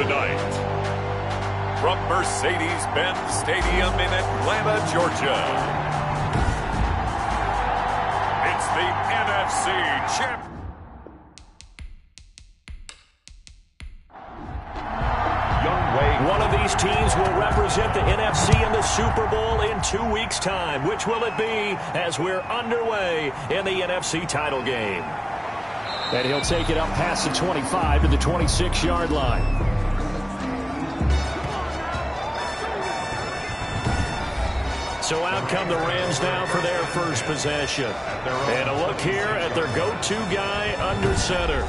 tonight, from Mercedes-Benz Stadium in Atlanta, Georgia, it's the NFC Championship. One of these teams will represent the NFC in the Super Bowl in 2 weeks' time. Which will it be as we're underway in the NFC title game? And he'll take it up past the 25 to the 26-yard line. So out come the Rams now for their first possession. And a look here at their go-to guy under center.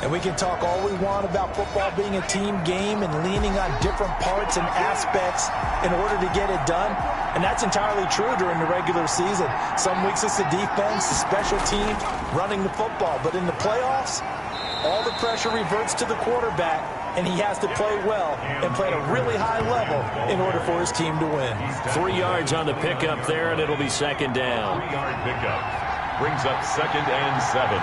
And we can talk all we want about football being a team game and leaning on different parts and aspects in order to get it done. And that's entirely true during the regular season. Some weeks it's the defense, the special team, running the football. But in the playoffs, all the pressure reverts to the quarterback, and he has to play well and play at a really high level in order for his team to win. 3 yards on the pickup there, and it'll be second down. 3-yard pickup brings up 2nd and 7.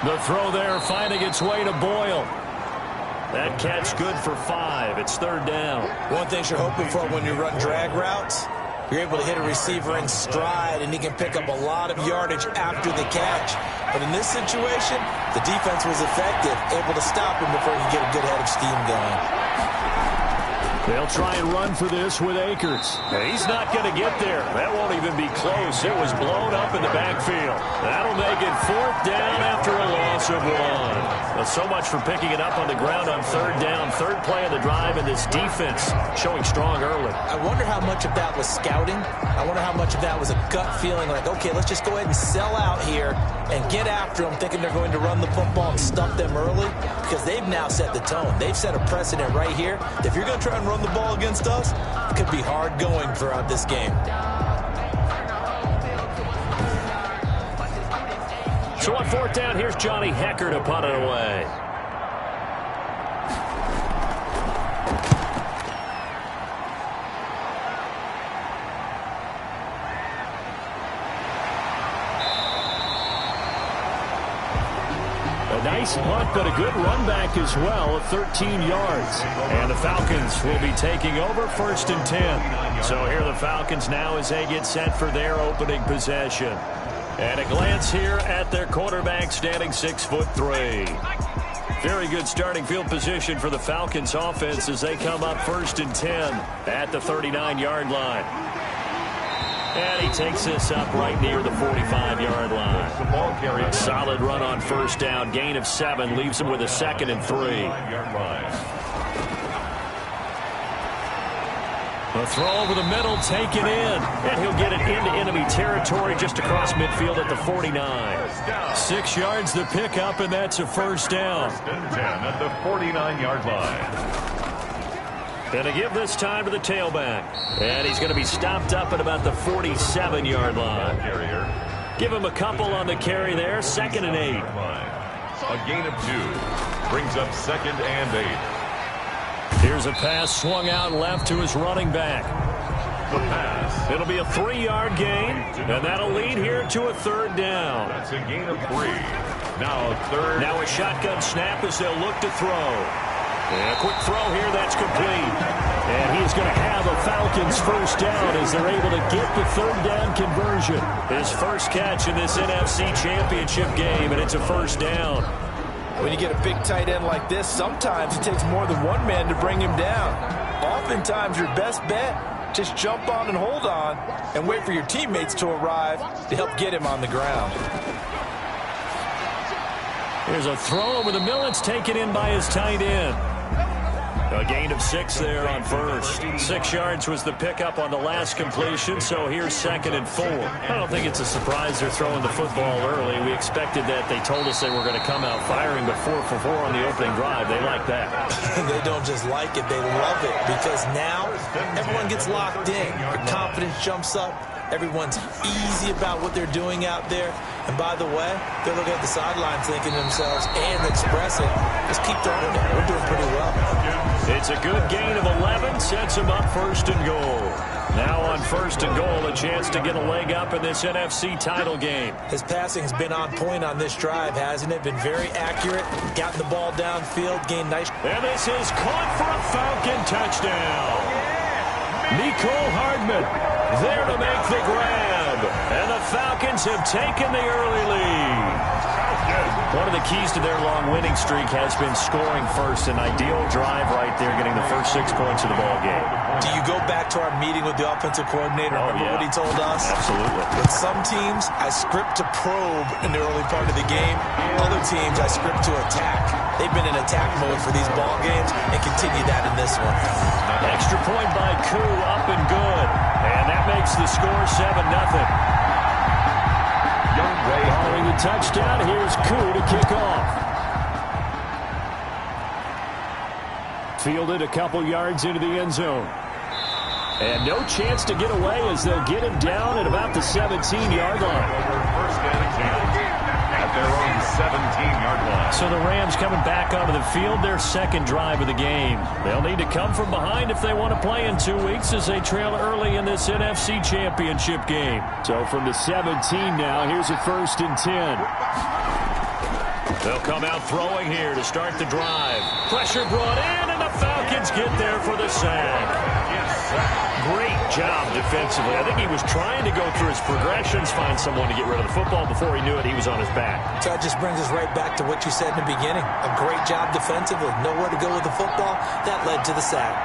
The throw there finding its way to Boyle. That catch good for 5. It's 3rd down. One thing you're hoping for when you run drag routes, you're able to hit a receiver in stride, and he can pick up a lot of yardage after the catch. But in this situation, the defense was effective, able to stop him before he could get a good head of steam going. They'll try and run for this with Akers. He's not going to get there. That won't even be close. It was blown up in the backfield. That'll make it 4th down after a loss of 1. Well, so much for picking it up on the ground on 3rd down. 3rd play of the drive, and this defense showing strong early. I wonder how much of that was scouting. I wonder how much of that was a gut feeling like, okay, let's just go ahead and sell out here and get after them, thinking they're going to run the football and stuff them early, because they've now set the tone. They've set a precedent right here. If you're going to try and run the ball against us, it could be hard going throughout this game. So on 4th down, here's Johnny Hecker to punt it away. A nice punt, but a good run back as well of 13 yards. And the Falcons will be taking over 1st and 10. So here are the Falcons now as they get set for their opening possession. And a glance here at their quarterback, standing 6'3". Very good starting field position for the Falcons offense as they come up 1st and 10 at the 39-yard line. And he takes this up right near the 45-yard line. A solid run on 1st down. Gain of 7 leaves him with a 2nd and 3. A throw over the middle, taken in. And he'll get it into enemy territory just across midfield at the 49. 6 yards the pickup, and that's a 1st down. 1st and 10 at the 49-yard line. Going to give this time to the tailback. And he's going to be stopped up at about the 47-yard line. Give him a couple on the carry there. 2nd and 8. A gain of 2 brings up 2nd and 8. Here's a pass swung out left to his running back. The pass. It'll be a 3-yard gain, and that'll lead here to a 3rd down. That's a gain of 3. Now a 3rd. Now a shotgun snap as they'll look to throw. And a quick throw here, that's complete. And he's going to have a Falcons 1st down as they're able to get the 3rd down conversion. His first catch in this NFC Championship game, and it's a 1st down. When you get a big tight end like this, sometimes it takes more than one man to bring him down. Oftentimes, your best bet, just jump on and hold on and wait for your teammates to arrive to help get him on the ground. Here's a throw over the middle. It's taken in by his tight end. A gain of 6 there on 1st. 6 yards was the pickup on the last completion, so here's 2nd and 4. I don't think it's a surprise they're throwing the football early. We expected that. They told us they were going to come out firing, but 4 for 4 on the opening drive. They like that. They don't just like it, they love it, because now everyone gets locked in. Their confidence jumps up. Everyone's easy about what they're doing out there. And by the way, they're looking at the sidelines thinking to themselves and expressing, just keep throwing it. We're doing pretty well. It's a good gain of 11, sets him up 1st and goal. Now on first and goal, a chance to get a leg up in this NFC title game. His passing's been on point on this drive, hasn't it? Been very accurate, gotten the ball downfield, gained nice. And this is caught for a Falcon touchdown. Nicole Hardman there to make the grab. And the Falcons have taken the early lead. One of the keys to their long winning streak has been scoring first. An ideal drive right there, getting the first 6 points of the ball game. Do you go back to our meeting with the offensive coordinator? Remember what he told us? Absolutely. With some teams, I script to probe in the early part of the game. Other teams, I script to attack. They've been in attack mode for these ball games and continue that in this one. Extra point by Koo, up and good. And that makes the score 7-0. Following the touchdown, here's Koo to kick off. Fielded a couple yards into the end zone. And no chance to get away as they'll get him down at about the 17-yard line. First down at their own 17-yard line. So the Rams coming back onto the field, their second drive of the game. They'll need to come from behind if they want to play in 2 weeks as they trail early in this NFC Championship game. So from the 17 now, here's a 1st and 10. They'll come out throwing here to start the drive. Pressure brought in, and the Falcons get there for the sack. Great job defensively. I think he was trying to go through his progressions, find someone to get rid of the football. Before he knew it, he was on his back. So that just brings us right back to what you said in the beginning. A great job defensively. Nowhere to go with the football. That led to the sack.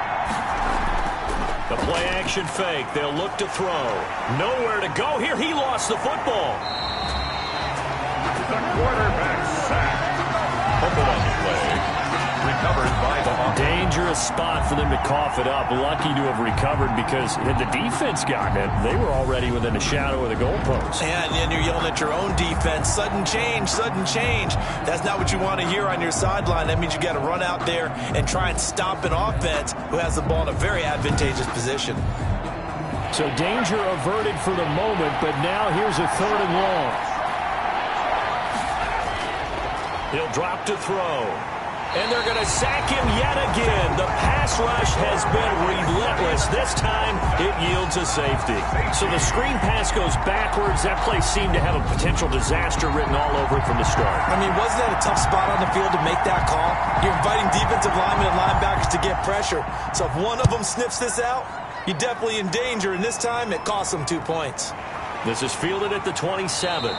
The play-action fake. They'll look to throw. Nowhere to go here. He lost the football. The quarterback sack. Fumble on the play. Recovered by the Hawks. Dangerous spot for them to cough it up. Lucky to have recovered because had the defense gotten it, they were already within a shadow of the goalpost. And then you're yelling at your own defense. Sudden change, sudden change. That's not what you want to hear on your sideline. That means you got to run out there and try and stop an offense who has the ball in a very advantageous position. So danger averted for the moment, but now here's a 3rd and long. He'll drop to throw. And they're going to sack him yet again. The pass rush has been relentless. This time, it yields a safety. So the screen pass goes backwards. That play seemed to have a potential disaster written all over it from the start. I mean, wasn't that a tough spot on the field to make that call? You're inviting defensive linemen and linebackers to get pressure. So if one of them sniffs this out, you're definitely in danger. And this time, it costs them 2 points. This is fielded at the 27.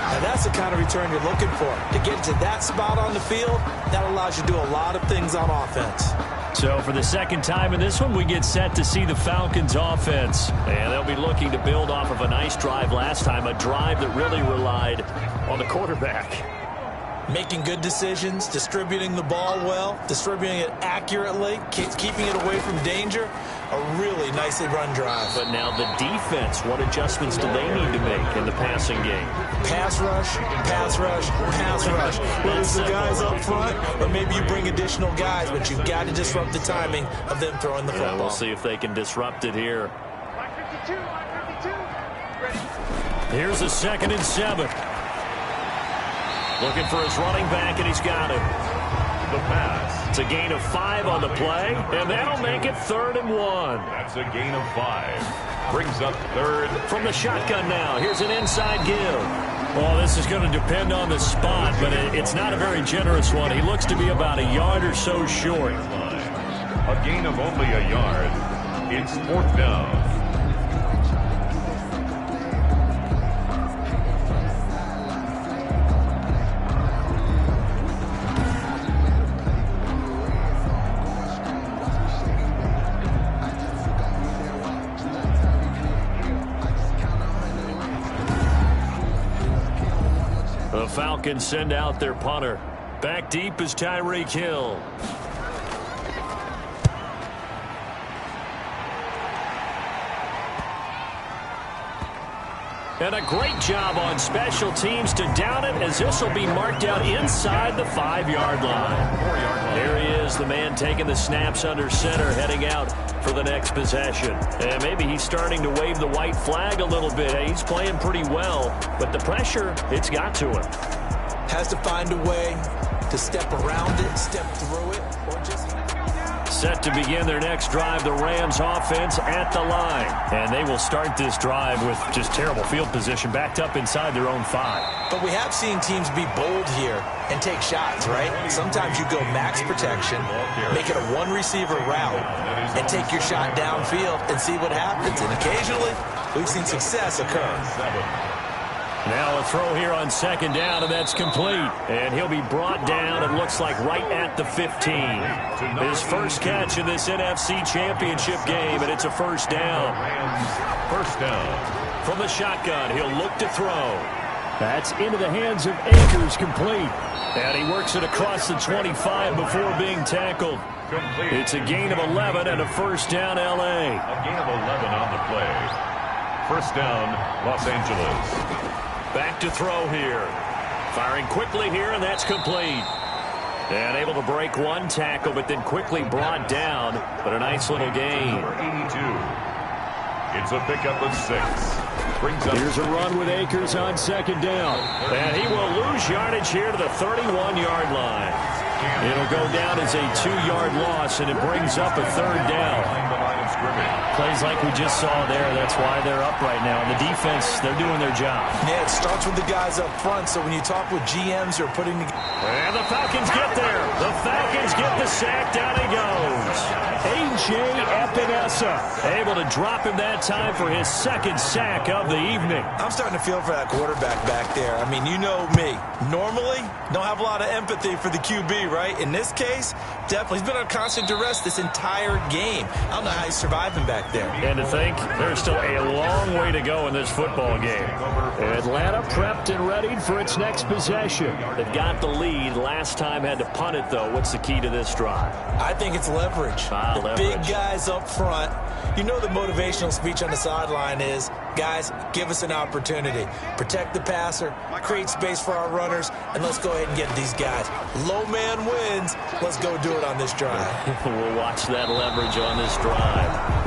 Now that's the kind of return you're looking for. To get to that spot on the field, that allows you to do a lot of things on offense. So for the second time in this one, we get set to see the Falcons offense. And they'll be looking to build off of a nice drive last time, a drive that really relied on the quarterback. Making good decisions, distributing the ball well, distributing it accurately, keeping it away from danger. A really nicely run drive. But now the defense, what adjustments do they need to make in the passing game? Pass rush, pass rush, pass rush. Whether it's the guys up front or maybe you bring additional guys, but you've got to disrupt the timing of them throwing the football. We'll see if they can disrupt it here. Here's a 2nd and 7. Looking for his running back, and he's got it. The pass. It's a gain of 5 on the play, and that'll make it 3rd and 1. That's a gain of 5. Brings up 3rd. From the shotgun now, here's an inside give. Well, this is going to depend on the spot, but it's not a very generous one. He looks to be about a yard or so short. A gain of only a yard. It's 4th down. The Falcons send out their punter. Back deep is Tyreek Hill. And a great job on special teams to down it, as this will be marked out inside the 5-yard line. There he is, the man taking the snaps under center, heading out for the next possession. And maybe he's starting to wave the white flag a little bit. He's playing pretty well, but the pressure, it's got to him. Has to find a way to step around it, step through it, or just... set to begin their next drive. The Rams offense at the line. And they will start this drive with just terrible field position, backed up inside their own 5. But we have seen teams be bold here and take shots, right? Sometimes you go max protection, make it a one-receiver route, and take your shot downfield and see what happens. And occasionally, we've seen success occur. Now a throw here on second down, and that's complete. And he'll be brought down, it looks like, right at the 15. His first catch in this NFC Championship game, and it's a first down. First down. From the shotgun, he'll look to throw. That's into the hands of Akers, complete. And he works it across the 25 before being tackled. It's a gain of 11 and a first down, L.A. A gain of 11 on the play. First down, Los Angeles. Back to throw here. Firing quickly here, and that's complete. And able to break one tackle, but then quickly brought down. But a nice little gain. Number 82. It's a pickup of 6. Brings up. Here's a run with Akers on second down. And he will lose yardage here to the 31-yard line. It'll go down as a 2-yard loss, and it brings up a third down. Plays like we just saw there. That's why they're up right now. And the defense, they're doing their job. Yeah, it starts with the guys up front. So when you talk with GMs who are putting together. And the Falcons get there. The Falcons get the sack. Down he goes. A.J. Epinesa able to drop him that time for his second sack of the evening. I'm starting to feel for that quarterback back there. I mean, you know me. Normally, don't have a lot of empathy for the QB, right? In this case, definitely. He's been on constant duress this entire game. I don't know how he's surviving back there. And to think, there's still a long way to go in this football game. Atlanta prepped and readied for its next possession. They've got the lead. Last time had to punt it, though. What's the key to this drive? I think it's leverage. The big guys up front. You know the motivational speech on the sideline is, guys, give us an opportunity. Protect the passer, create space for our runners, and let's go ahead and get these guys. Low man wins. Let's go do it on this drive. We'll watch that leverage on this drive.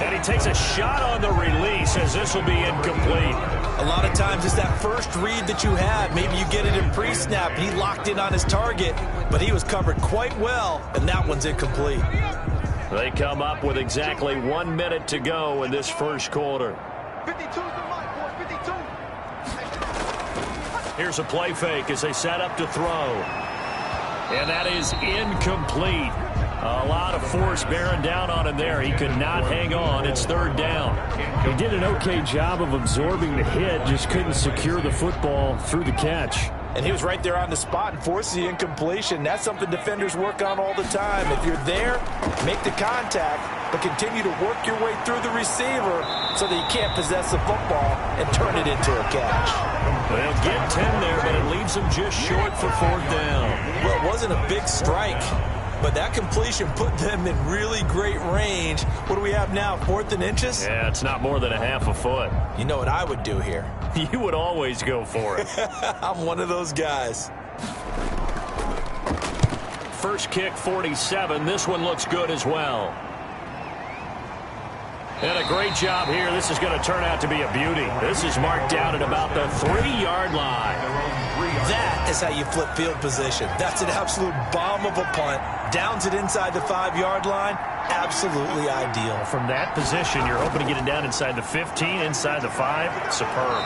And he takes a shot on the release as this will be incomplete. A lot of times it's that first read that you have. Maybe you get it in pre-snap. He locked in on his target, but he was covered quite well, and that one's incomplete. They come up with exactly 1 minute to go in this first quarter. 52's the mark, boys, 52. Here's a play fake as they set up to throw. And that is incomplete. A lot of force bearing down on him there. He could not hang on. It's third down. He did an okay job of absorbing the hit, just couldn't secure the football through the catch. And he was right there on the spot and forced the incompletion. That's something defenders work on all the time. If you're there, make the contact, but continue to work your way through the receiver so that you can't possess the football and turn it into a catch. Well, get 10 there, but it leaves him just short for fourth down. Well, it wasn't a big strike, but that completion put them in really great range. What do we have now, 4th and inches? Yeah, it's not more than a half a foot. You know what I would do here? You would always go for it. I'm one of those guys. First kick, 47. This one looks good as well. And a great job here. This is going to turn out to be a beauty. This is marked down at about the 3-yard line. That is how you flip field position. That's an absolute bomb of a punt. Downs it inside the 5-yard line. Absolutely ideal. From that position, you're hoping to get it down inside the 15, inside the 5. Superb.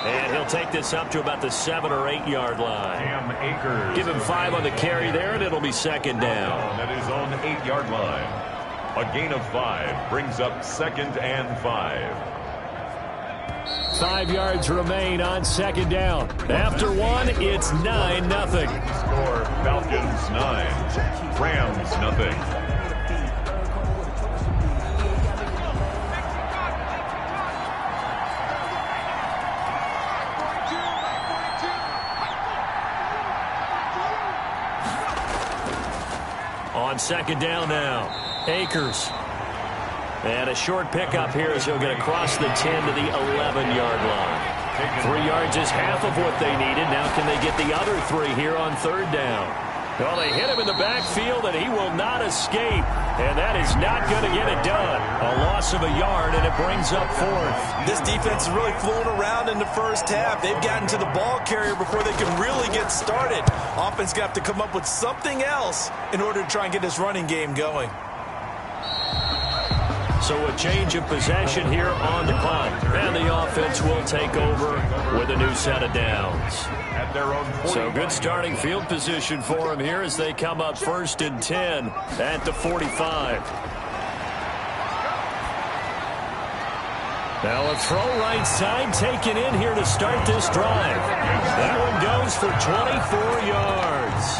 And he'll take this up to about the 7 or 8-yard line. Akers. Give him 5 on the carry there, and it'll be second down. At his own 8-yard line. A gain of 5 brings up 2nd and 5. 5 yards remain on second down. After 1, it's 9-0. Score Falcons 9, Rams 0. On second down now. Akers. And a short pickup here as he'll get across the 10 to the 11-yard line. 3 yards is half of what they needed. Now can they get the other 3 here on third down? Well, they hit him in the backfield, and he will not escape. And that is not going to get it done. A loss of a yard, and it brings up fourth. This defense is really flown around in the first half. They've gotten to the ball carrier before they can really get started. Offense got to come up with something else in order to try and get this running game going. So a change of possession here on the punt. And the offense will take over with a new set of downs. At their own 40. So good starting field position for them here as they come up 1st and 10 at the 45. Now a throw right side taken in here to start this drive. That one goes for 24 yards.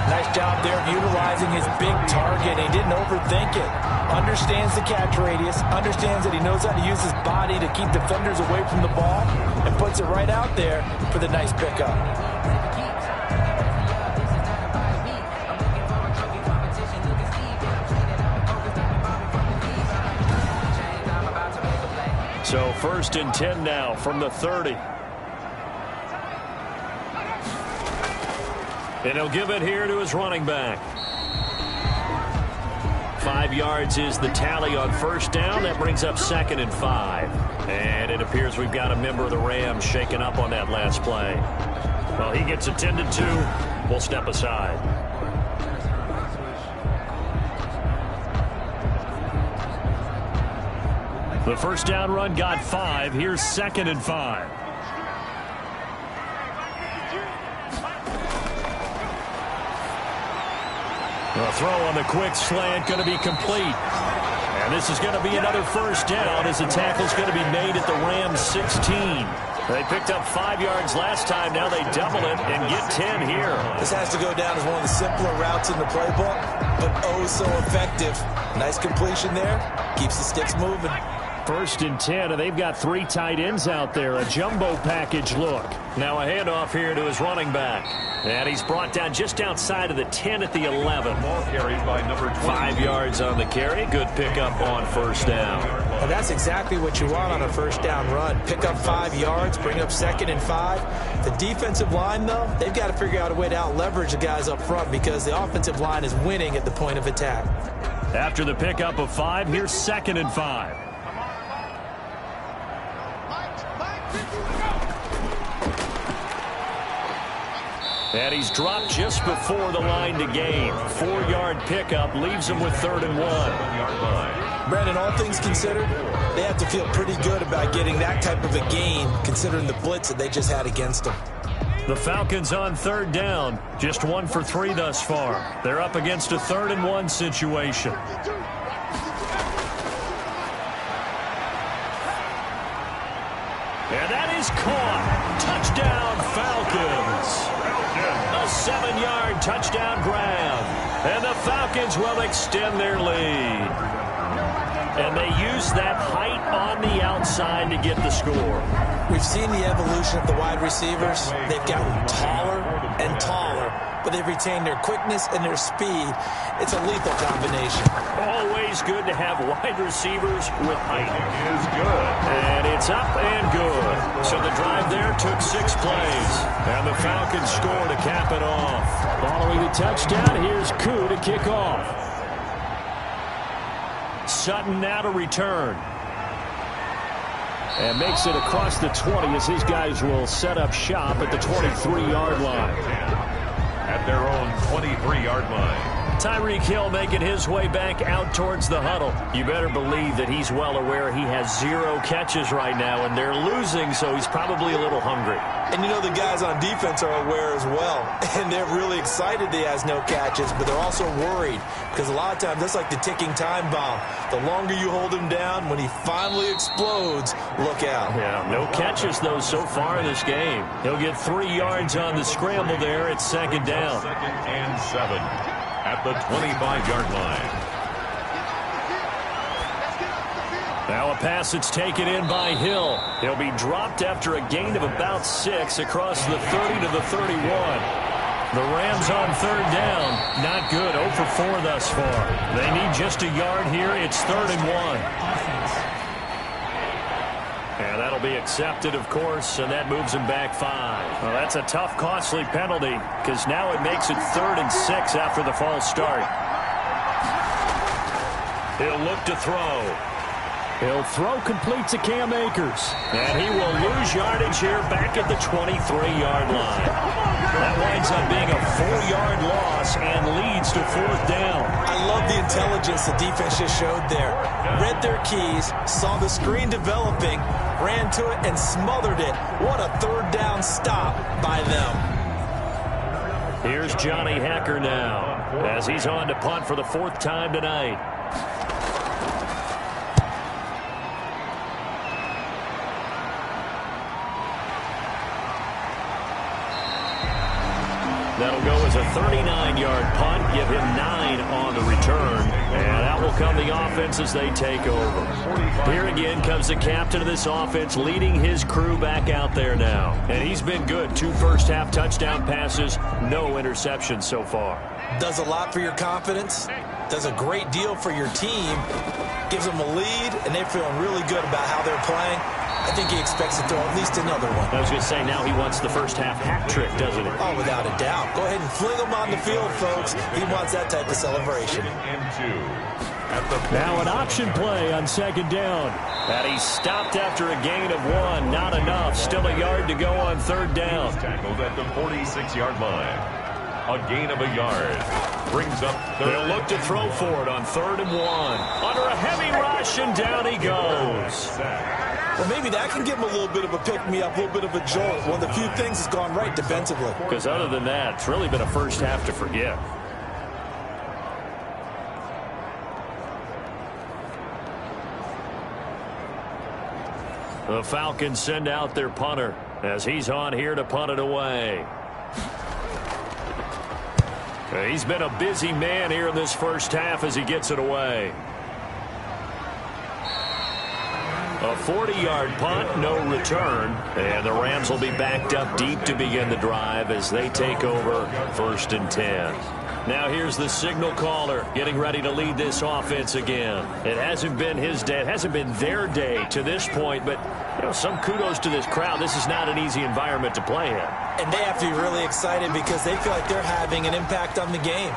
Nice job there of utilizing his big target. He didn't overthink it. Understands the catch radius. Understands that he knows how to use his body to keep defenders away from the ball. And puts it right out there for the nice pickup. So 1st and 10 now from the 30. And he'll give it here to his running back. 5 yards is the tally on 1st down. That brings up 2nd and 5. And it appears we've got a member of the Rams shaken up on that last play. Well, he gets attended to. We'll step aside. The 1st down run got 5. Here's 2nd and 5. A throw on the quick slant going to be complete. And this is going to be another 1st down as the tackle's going to be made at the Rams 16. They picked up 5 yards last time. Now they double it and get 10 here. This has to go down as one of the simpler routes in the playbook, but oh so effective. Nice completion there. Keeps the sticks moving. 1st and 10, and they've got 3 tight ends out there. A jumbo package look. Now a handoff here to his running back. And he's brought down just outside of the 10 at the 11. Ball carried by number 20. 5 yards on the carry. Good pickup on 1st down. And that's exactly what you want on a 1st down run. Pick up 5 yards, bring up 2nd and 5. The defensive line, though, they've got to figure out a way to out-leverage the guys up front because the offensive line is winning at the point of attack. After the pickup of 5, here's 2nd and 5. And he's dropped just before the line to gain. 4-yard pickup leaves him with 3rd and 1. Brandon, all things considered, they have to feel pretty good about getting that type of a gain considering the blitz that they just had against them. The Falcons on 3rd down. Just 1 for 3 thus far. They're up against a 3rd and 1 situation. And that is caught. Touchdown, Falcons. A 7-yard touchdown grab. And the Falcons will extend their lead. And they use that height on the outside to get the score. We've seen the evolution of the wide receivers. They've gotten taller and taller, but they've retained their quickness and their speed. It's a lethal combination. Always good to have wide receivers with height. Is good. And it's up and good. So the drive there took 6 plays. And the Falcons score to cap it off. Following the touchdown, here's Koo to kick off. Sutton now to return. And makes it across the 20 as his guys will set up shop at the 23-yard line. At their own 23-yard line. Tyreek Hill making his way back out towards the huddle. You better believe that he's well aware he has 0 catches right now, and they're losing, so he's probably a little hungry. And you know the guys on defense are aware as well, and they're really excited that he has no catches, but they're also worried because a lot of times that's like the ticking time bomb. The longer you hold him down, when he finally explodes, look out. Yeah, no catches, though, so far in this game. He'll get 3 yards on the scramble there at 2nd down. 2nd and 7 at the 25-yard line. Now a pass that's taken in by Hill. He'll be dropped after a gain of about 6 across the 30 to the 31. The Rams on 3rd down. Not good. 0 for 4 thus far. They need just a yard here. It's 3rd and 1. And that'll be accepted, of course, and that moves him back 5. Well, that's a tough, costly penalty because now it makes it 3rd and 6 after the false start. He'll look to throw. He'll throw complete to Cam Akers. And he will lose yardage here back at the 23-yard line. That winds up being a 4-yard loss and leads to 4th down. I love the intelligence the defense just showed there. Read their keys, saw the screen developing, ran to it, and smothered it. What a 3rd down stop by them. Here's Johnny Hacker now as he's on to punt for the 4th time tonight. That'll go as a 39-yard punt, give him 9 on the return, and out will come the offense as they take over. Here again comes the captain of this offense leading his crew back out there now. And he's been good. 2 first-half touchdown passes, no interceptions so far. Does a lot for your confidence, does a great deal for your team, gives them a lead, and they're feeling really good about how they're playing. I think he expects to throw at least another one. I was going to say, now he wants the first-half hat trick, doesn't he? Oh, without a doubt. Go ahead and fling him on the field, folks. He wants that type of celebration. Now an option play on 2nd down. And he stopped after a gain of 1. Not enough. Still a yard to go on 3rd down. Tackled at the 46-yard line. A gain of a yard. Brings up 3rd. They'll look to throw for it on 3rd and 1. Under a heavy rush, and down he goes. Well, maybe that can give him a little bit of a pick-me-up, a little bit of a jolt. One of the few things that's gone right defensively. Because other than that, it's really been a first half to forget. The Falcons send out their punter as he's on here to punt it away. He's been a busy man here in this first half as he gets it away. A 40-yard punt, no return, and the Rams will be backed up deep to begin the drive as they take over 1st and 10. Now here's the signal caller getting ready to lead this offense again. It hasn't been his day. It hasn't been their day to this point, but some kudos to this crowd. This is not an easy environment to play in. And they have to be really excited because they feel like they're having an impact on the game.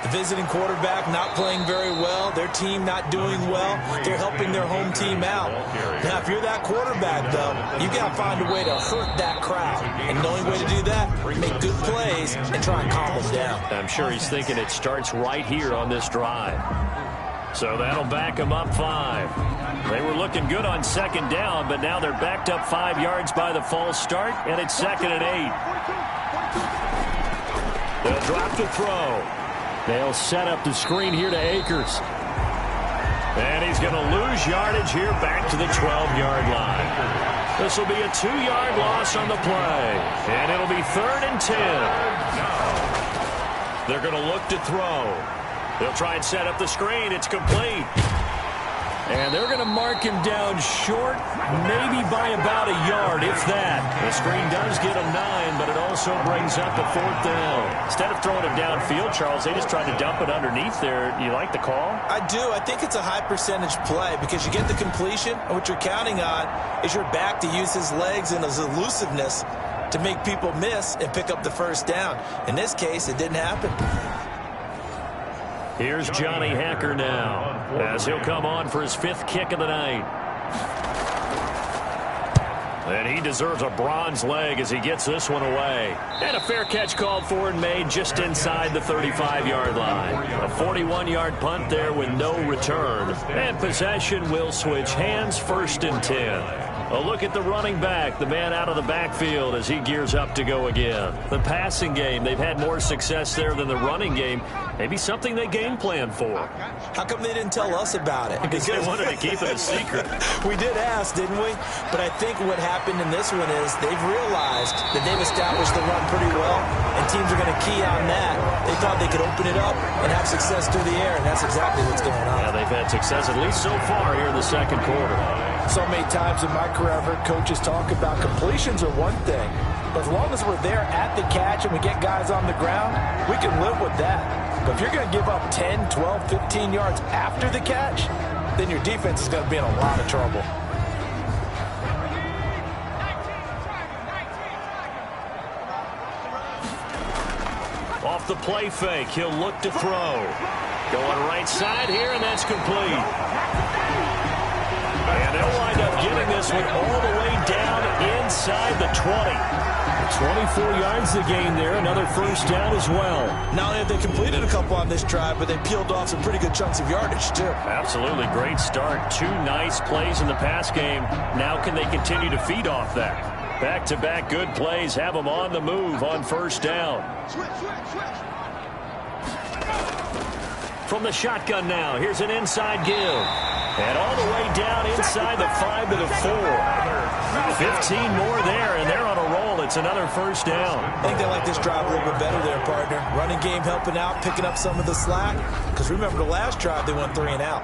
The visiting quarterback not playing very well. Their team not doing well. They're helping their home team out. Now, if you're that quarterback, though, you got to find a way to hurt that crowd. And the only way to do that, make good plays and try and calm them down. I'm sure he's thinking it starts right here on this drive. So that'll back them up 5. They were looking good on 2nd down, but now they're backed up 5 yards by the false start, and it's 2nd and 8. They'll drop to throw. They'll set up the screen here to Akers. And he's going to lose yardage here back to the 12-yard line. This will be a 2-yard loss on the play. And it'll be 3rd and 10. They're going to look to throw. They'll try and set up the screen. It's complete. And they're going to mark him down short, maybe by about a yard, if that. The screen does get him 9, but it also brings up a 4th down. Instead of throwing it downfield, Charles, they just tried to dump it underneath there. You like the call? I do. I think it's a high percentage play because you get the completion, and what you're counting on is your back to use his legs and his elusiveness to make people miss and pick up the 1st down. In this case, it didn't happen. Here's Johnny Hacker now as he'll come on for his 5th kick of the night. And he deserves a bronze leg as he gets this one away. And a fair catch called for and made just inside the 35-yard line. A 41-yard punt there with no return. And possession will switch hands, 1st and 10. A look at the running back, the man out of the backfield as he gears up to go again. The passing game, they've had more success there than the running game. Maybe something they game plan for. How come they didn't tell us about it? Because they wanted to keep it a secret. We did ask, didn't we? But I think what happened in this one is they've realized that they've established the run pretty well, and teams are going to key on that. They thought they could open it up and have success through the air, and that's exactly what's going on. Yeah, they've had success, at least so far, here in the 2nd quarter. So many times in my career, I've heard coaches talk about completions are one thing, but as long as we're there at the catch and we get guys on the ground, we can live with that. But if you're going to give up 10, 12, 15 yards after the catch, then your defense is going to be in a lot of trouble. the play fake. He'll look to throw. Going right side here, and that's complete. And they'll wind up getting this one all the way down inside the 20. 24 yards the gain there, another first down as well. Not only have they completed a couple on this drive, but they peeled off some pretty good chunks of yardage, too. Absolutely great start. 2 nice plays in the pass game. Now can they continue to feed off that? Back-to-back good plays have them on the move on first down. From the shotgun now, here's an inside give. And all the way down inside the 5 to the 4. 15 more there, and they're on a roll. It's another first down. I think they like this drive a little bit better there, partner. Running game helping out, picking up some of the slack. Because remember, the last drive, they went 3 and out.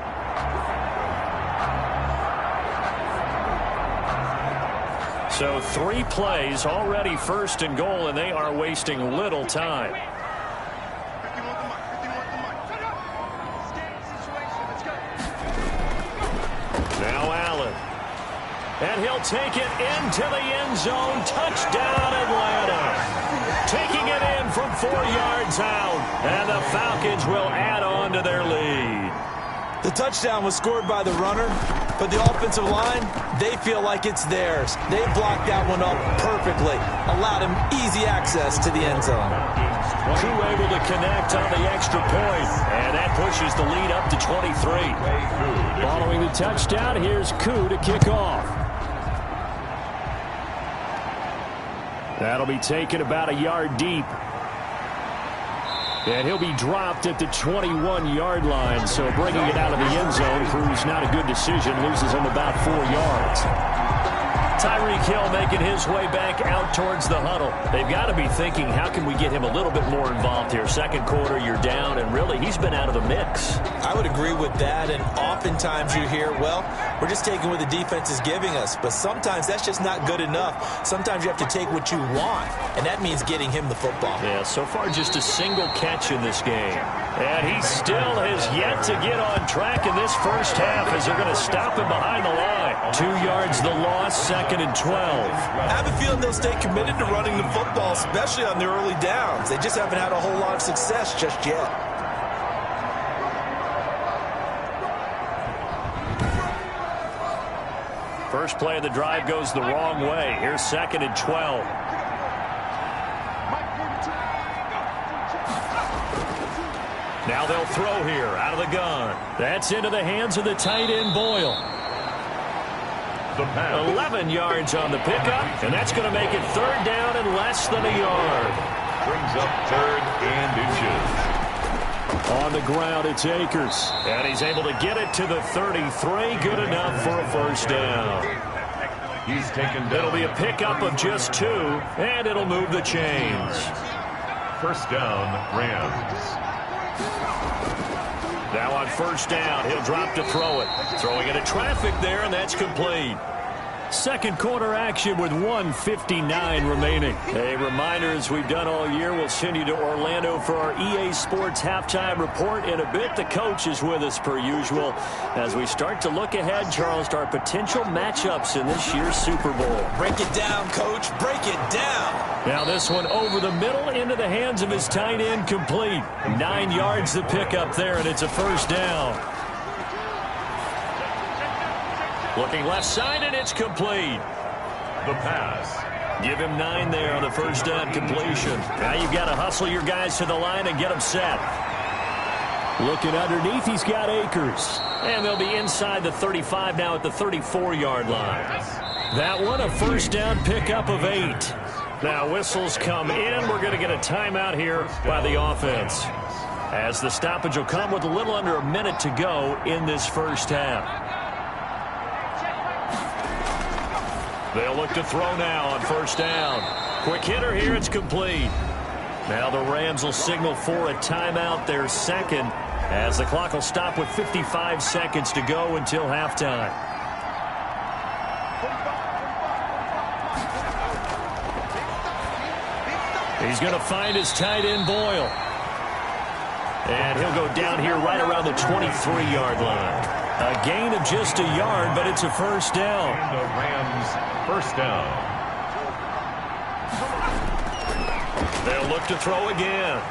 So 3 plays, already first and goal, and they are wasting little time. Now Allen. And he'll take it into the end zone. Touchdown, Atlanta. Taking it in from 4 yards out. And the Falcons will add on to their lead. The touchdown was scored by the runner, but the offensive line, they feel like it's theirs. They blocked that one up perfectly, allowed him easy access to the end zone. Koo able to connect on the extra point, and that pushes the lead up to 23. Following the touchdown, here's Koo to kick off. That'll be taken about a yard deep. And he'll be dropped at the 21-yard line, so bringing it out of the end zone proves not a good decision, loses him about 4 yards. Tyreek Hill making his way back out towards the huddle. They've got to be thinking, how can we get him a little bit more involved here? Second quarter, you're down, and really, he's been out of the mix. I would agree with that, and oftentimes you hear, well, we're just taking what the defense is giving us, but sometimes that's just not good enough. Sometimes you have to take what you want, and that means getting him the football. Yeah, so far just a single catch in this game. And he still has yet to get on track in this first half as they're going to stop him behind the line. 2 yards the loss, 2nd and 12. I have a feeling they'll stay committed to running the football, especially on the early downs. They just haven't had a whole lot of success just yet. First play of the drive goes the wrong way. Here's 2nd and 12. Now they'll throw here out of the gun. That's into the hands of the tight end, Boyle. 11 yards on the pickup, and that's going to make it 3rd down and less than a yard. Brings up 3rd and inches. On the ground, it's Akers. And he's able to get it to the 33. Good enough for a first down. He's taken down. It'll be a pickup of just 2, and it'll move the chains. First down, Rams. Now on first down, he'll drop to throw it. Throwing into traffic there, and that's complete. Second quarter action with 1:59 remaining. A reminder, as we've done all year, we'll send you to Orlando for our EA Sports halftime report in a bit. The coach is with us per usual as we start to look ahead, Charles, to our potential matchups in this year's Super Bowl. Break it down, Coach. Break it down. Now this one over the middle into the hands of his tight end, complete. 9 yards the pickup there, and it's a first down. Looking left side, and it's complete. The pass. Give him 9 there on the first down completion. Now you've got to hustle your guys to the line and get them set. Looking underneath, he's got Akers. And they'll be inside the 35 now at the 34-yard line. That one, a first down pickup of 8. Now whistles come in. We're going to get a timeout here by the offense, as the stoppage will come with a little under a minute to go in this first half. They'll look to throw now on first down. Quick hitter here, it's complete. Now the Rams will signal for a timeout, their second, as the clock will stop with 55 seconds to go until halftime. He's going to find his tight end, Boyle. And he'll go down here right around the 23-yard line. A gain of just a yard, but it's a first down. And the Rams first down. They'll look to throw again.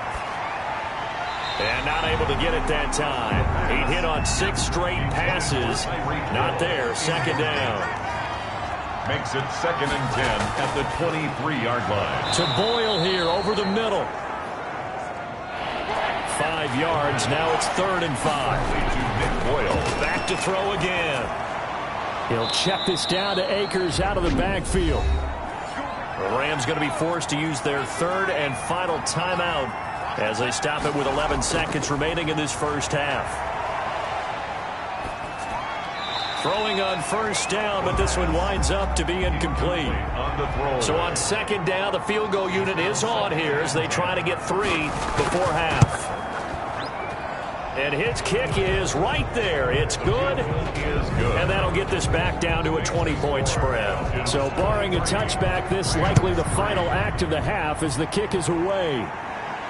And not able to get it that time. He hit on 6 straight passes. Not there. Second down. Makes it 2nd and 10 at the 23-yard line. To Boyle here over the middle. 5 yards. Now it's 3rd and 5. To Nick Boyle. Back to throw again. He'll check this down to Akers out of the backfield. The Rams going to be forced to use their 3rd and final timeout as they stop it with 11 seconds remaining in this first half. Throwing on 1st down, but this one winds up to be incomplete. So on 2nd down, the field goal unit is on here as they try to get 3 before half. And his kick is right there. It's good. And that'll get this back down to a 20-point spread. So barring a touchback, this likely the final act of the half as the kick is away.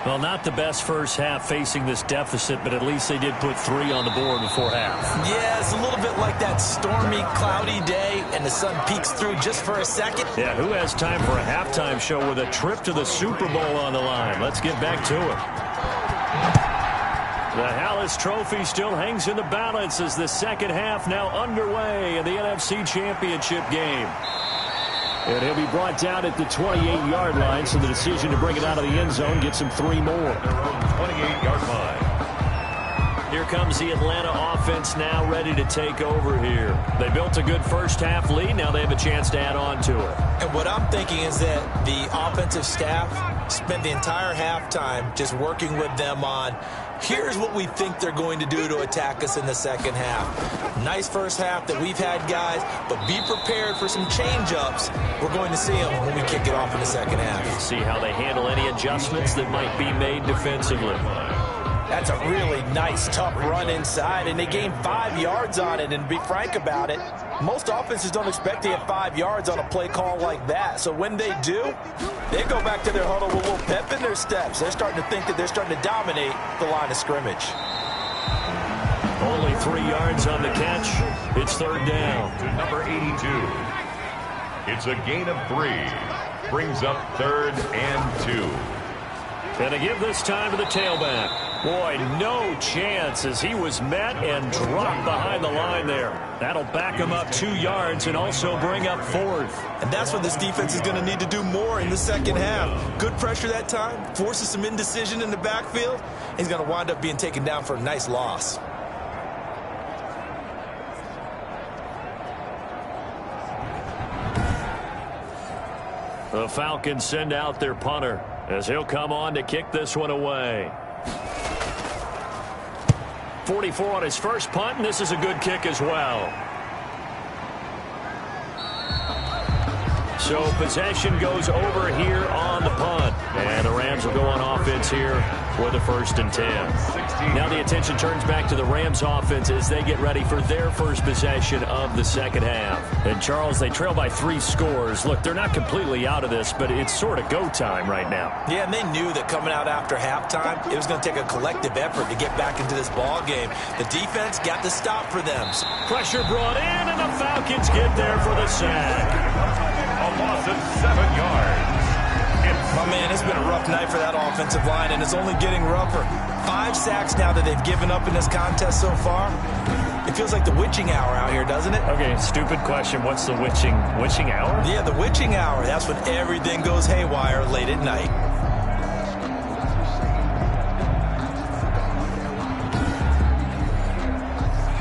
Well, not the best first half facing this deficit, but at least they did put 3 on the board before half. Yeah, it's a little bit like that stormy, cloudy day, and the sun peeks through just for a second. Yeah, who has time for a halftime show with a trip to the Super Bowl on the line? Let's get back to it. The Hallis Trophy still hangs in the balance as the second half now underway in the NFC Championship game. And he'll be brought down at the 28-yard line, so the decision to bring it out of the end zone gets him 3 more. Their own 28-yard line. Here comes the Atlanta offense now ready to take over here. They built a good first half lead. Now they have a chance to add on to it. And what I'm thinking is that the offensive staff spent the entire halftime just working with them on, here's what we think they're going to do to attack us in the second half. Nice first half that we've had, guys, but be prepared for some change-ups. We're going to see them when we kick it off in the second half. See how they handle any adjustments that might be made defensively. That's a really nice, tough run inside, and they gained 5 yards on it. And to be frank about it, most offenses don't expect to get 5 yards on a play call like that. So when they do, they go back to their huddle with a little pep in their steps. They're starting to think that they're starting to dominate the line of scrimmage. Only 3 yards on the catch. It's 3rd down. To number 82. It's a gain of 3. Brings up 3rd and 2. And to give this time to the tailback. Boy, no chance as he was met and dropped behind the line there. That'll back him up 2 yards and also bring up 4th. And that's what this defense is going to need to do more in the second half. Good pressure that time, forces some indecision in the backfield. He's going to wind up being taken down for a nice loss. The Falcons send out their punter as he'll come on to kick this one away. 44 on his first punt, and this is a good kick as well. So possession goes over here on the punt. And the Rams will go on offense here with a 1st and 10. Now the attention turns back to the Rams offense as they get ready for their first possession of the second half. And Charles, they trail by 3 scores. Look, they're not completely out of this, but it's sort of go time right now. Yeah, and they knew that coming out after halftime, it was going to take a collective effort to get back into this ball game. The defense got the stop for them. Pressure brought in, and the Falcons get there for the sack. A loss of 7 yards. My man, it's been a rough night for that offensive line, and it's only getting rougher. 5 sacks now that they've given up in this contest so far. It feels like the witching hour out here, doesn't it? Okay, stupid question. What's the witching hour? Yeah, the witching hour. That's when everything goes haywire late at night.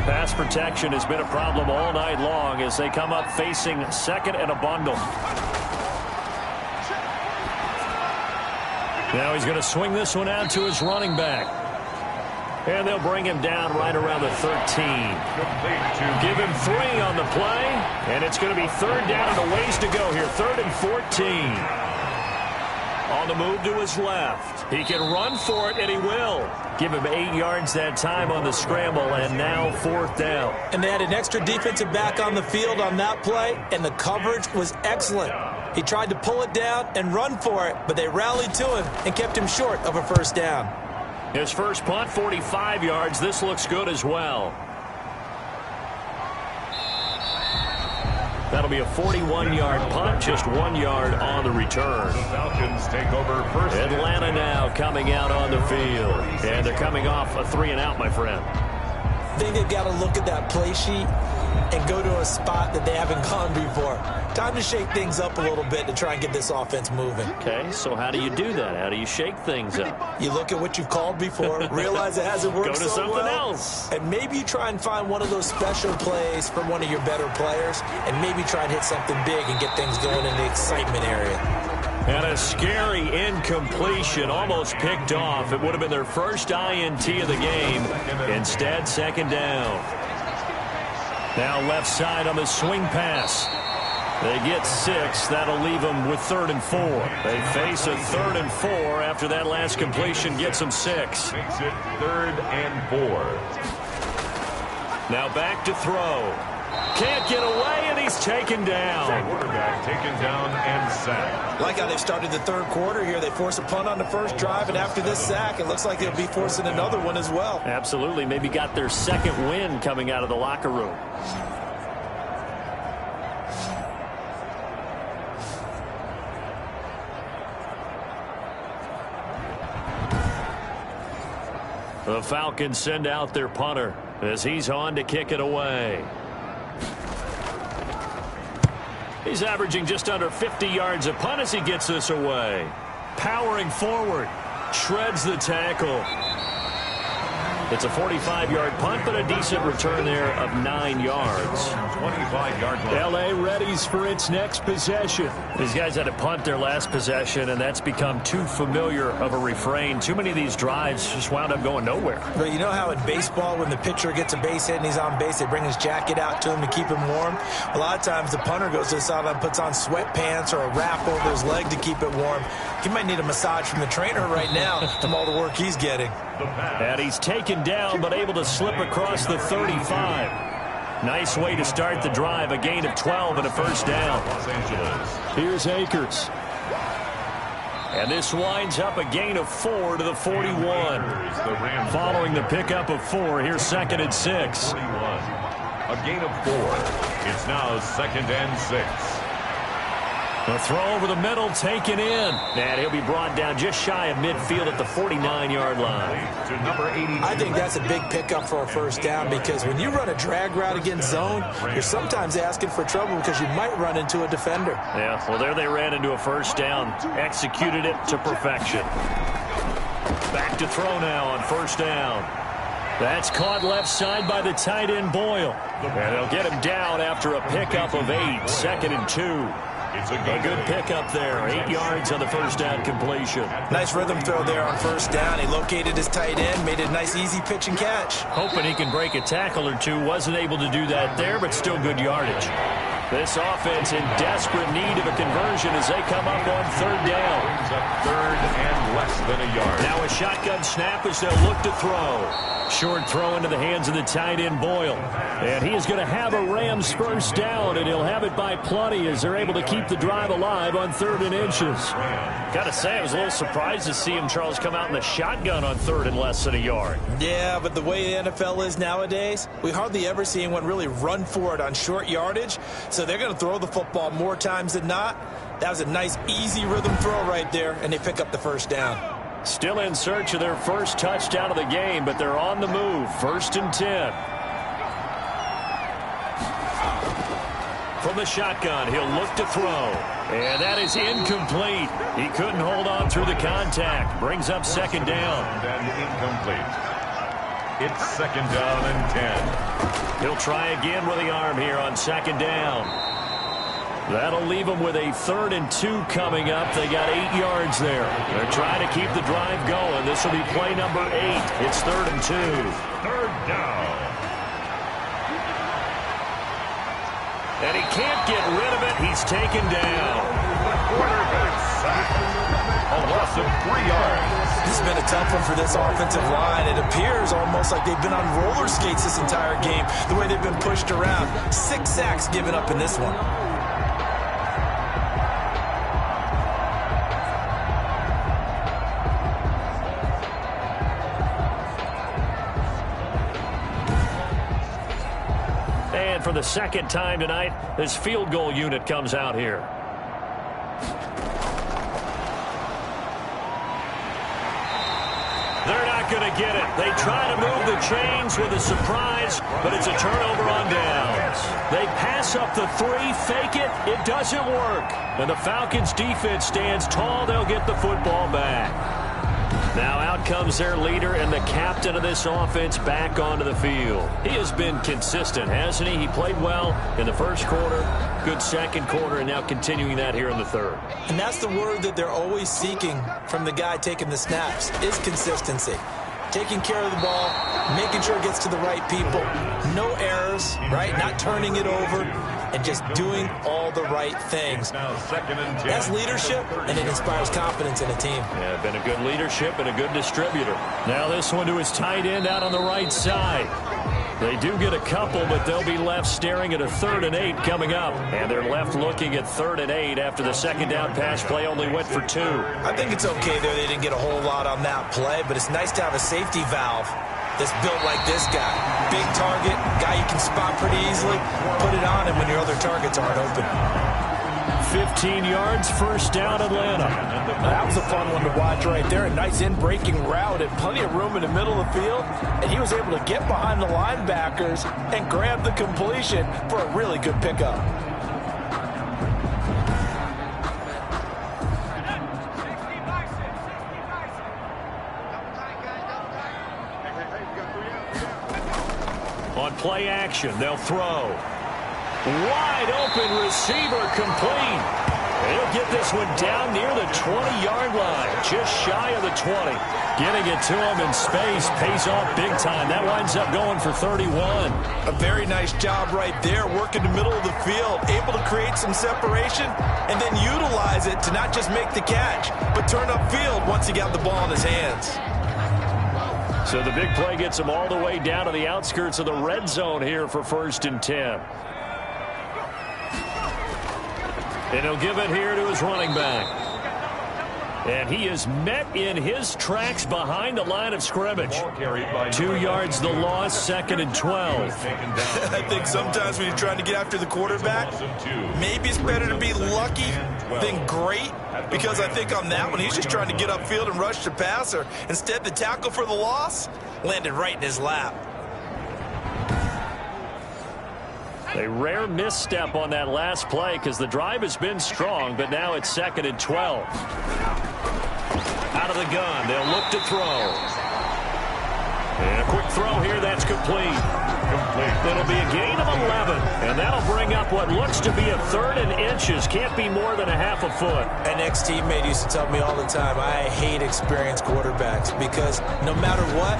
Pass protection has been a problem all night long as they come up facing 2nd and a bundle. Now he's going to swing this one out to his running back. And they'll bring him down right around the 13. Give him 3 on the play. And it's going to be 3rd down and a ways to go here. 3rd and 14. On the move to his left. He can run for it, and he will. Give him 8 yards that time on the scramble, and now 4th down. And they had an extra defensive back on the field on that play, and the coverage was excellent. He tried to pull it down and run for it, but they rallied to him and kept him short of a 1st down. His first punt, 45 yards. This looks good as well. That'll be a 41-yard punt, just 1 yard on the return. The Falcons take over first. Atlanta now coming out on the field. And they're coming off a 3-and-out, my friend. I think they've got to look at that play sheet and go to a spot that they haven't gone before. Time to shake things up a little bit to try and get this offense moving. Okay, so how do you do that? How do you shake things up? You look at what you've called before, realize it hasn't worked Go to so something well, else. and maybe you try and find one of those special plays from one of your better players, and maybe try and hit something big and get things going in the excitement area. And a scary incompletion, almost picked off. It would have been their first INT of the game. Instead, second down. Now left side on the swing pass. They get 6. That'll leave them with 3rd and 4. They face a 3rd and 4 after that last completion gets them 6. Makes it 3rd and 4. Now back to throw. Can't get away, and he's taken down. Quarterback taken down and sacked. Like how they've started the third quarter here. They force a punt on the first drive, and after this sack, it looks like they'll be forcing another one as well. Absolutely. Maybe got their second win coming out of the locker room. The Falcons send out their punter as he's on to kick it away. He's averaging just under 50 yards a punt as he gets this away. Powering forward. Shreds the tackle. It's a 45-yard punt, but a decent return there of 9 yards. 25-yard line. L.A. readies for its next possession. These guys had to punt their last possession, and that's become too familiar of a refrain. Too many of these drives just wound up going nowhere. But you know how in baseball, when the pitcher gets a base hit and he's on base, they bring his jacket out to him to keep him warm? A lot of times the punter goes to the sideline, puts on sweatpants or a wrap over his leg to keep it warm. He might need a massage from the trainer right now from all the work he's getting. And he's taken down, but able to slip across the 35. Nice way to start the drive. A gain of 12 and a first down. Los Angeles. Here's Akers. And this winds up a gain of 4 to the 41. Following the pickup of 4, here's 2nd and 6. 41. A gain of 4. It's now 2nd and 6. A throw over the middle taken in. And he'll be brought down just shy of midfield at the 49-yard line. To number 82. I think that's a big pickup for a first down because when you run a drag route against zone, you're sometimes asking for trouble because you might run into a defender. Yeah, well, there they ran into a first down. Executed it to perfection. Back to throw now on first down. That's caught left side by the tight end Boyle. And they'll get him down after a pickup of 8. 2nd and 2. It's a good pickup there. 8 yards on the first down completion. Nice rhythm throw there on first down. He located his tight end, made it a nice easy pitch and catch. Hoping he can break a tackle or two. Wasn't able to do that there, but still good yardage. This offense in desperate need of a conversion as they come up on 3rd down. Brings up 3rd and less than a yard. Now a shotgun snap as they'll look to throw. Short throw into the hands of the tight end Boyle. And he is going to have a Rams first down, and he'll have it by plenty as they're able to keep the drive alive on 3rd and inches. Got to say, I was a little surprised to see him, Charles, come out in the shotgun on 3rd and less than a yard. Yeah, but the way the NFL is nowadays, we hardly ever see anyone really run for it on short yardage. So they're going to throw the football more times than not. That was a nice, easy rhythm throw right there, and they pick up the first down. Still in search of their first touchdown of the game, but they're on the move. 1st and 10. From the shotgun, he'll look to throw. And that is incomplete. He couldn't hold on through the contact. Brings up 2nd down. And incomplete. It's 2nd down and 10. He'll try again with the arm here on 2nd down. That'll leave them with a 3rd and 2 coming up. They got 8 yards there. They're trying to keep the drive going. This will be play number 8. It's 3rd and 2. 3rd down. And he can't get rid of it. He's taken down. Quarterback sack. A loss of 3 yards. This has been a tough one for this offensive line. It appears almost like they've been on roller skates this entire game, the way they've been pushed around. 6 sacks given up in this one. And for the second time tonight, this field goal unit comes out here. They're not going to get it. They try to move the chains with a surprise, but it's a turnover on downs. They pass up the three, fake it. It doesn't work. And the Falcons defense stands tall. They'll get the football back. Now out comes their leader and the captain of this offense back onto the field. He has been consistent, hasn't he? He played well in the first quarter, good second quarter, and now continuing that here in the third. And that's the word that they're always seeking from the guy taking the snaps, is consistency. Taking care of the ball, making sure it gets to the right people, no errors, right? Not turning it over, and just doing all the right things. That's leadership, and it inspires confidence in a team. Yeah, been a good leadership and a good distributor. Now this one to his tight end out on the right side. They do get a couple, but they'll be left staring at a 3rd and 8 coming up. And they're left looking at 3rd and 8 after the second down pass play only went for 2. I think it's okay there. They didn't get a whole lot on that play, but it's nice to have a safety valve that's built like this guy. Big target, guy you can spot pretty easily. Put it on him when your other targets aren't open. 15 yards, first down, Atlanta. That was a fun one to watch right there. A nice in-breaking route and plenty of room in the middle of the field. And he was able to get behind the linebackers and grab the completion for a really good pickup. On play action, they'll throw. Wide open receiver complete. He'll get this one down near the 20-yard line, just shy of the 20. Getting it to him in space pays off big time. That winds up going for 31. A very nice job right there, working the middle of the field, able to create some separation and then utilize it to not just make the catch, but turn upfield once he got the ball in his hands. So the big play gets him all the way down to the outskirts of the red zone here for 1st and 10. And he'll give it here to his running back. And he is met in his tracks behind the line of scrimmage. 2 yards the loss, 2nd and 12. I think sometimes when you're trying to get after the quarterback, maybe it's better to be lucky than great. Because I think on that one, he's just trying to get upfield and rush the passer. Instead, the tackle for the loss landed right in his lap. A rare misstep on that last play because the drive has been strong, but now it's 2nd and 12. Out of the gun, they'll look to throw. And a quick throw here, that's complete. It'll be a gain of 11, and that'll bring up what looks to be a 3rd and inches. Can't be more than a half a foot. An ex-teammate used to tell me all the time, I hate experienced quarterbacks because no matter what,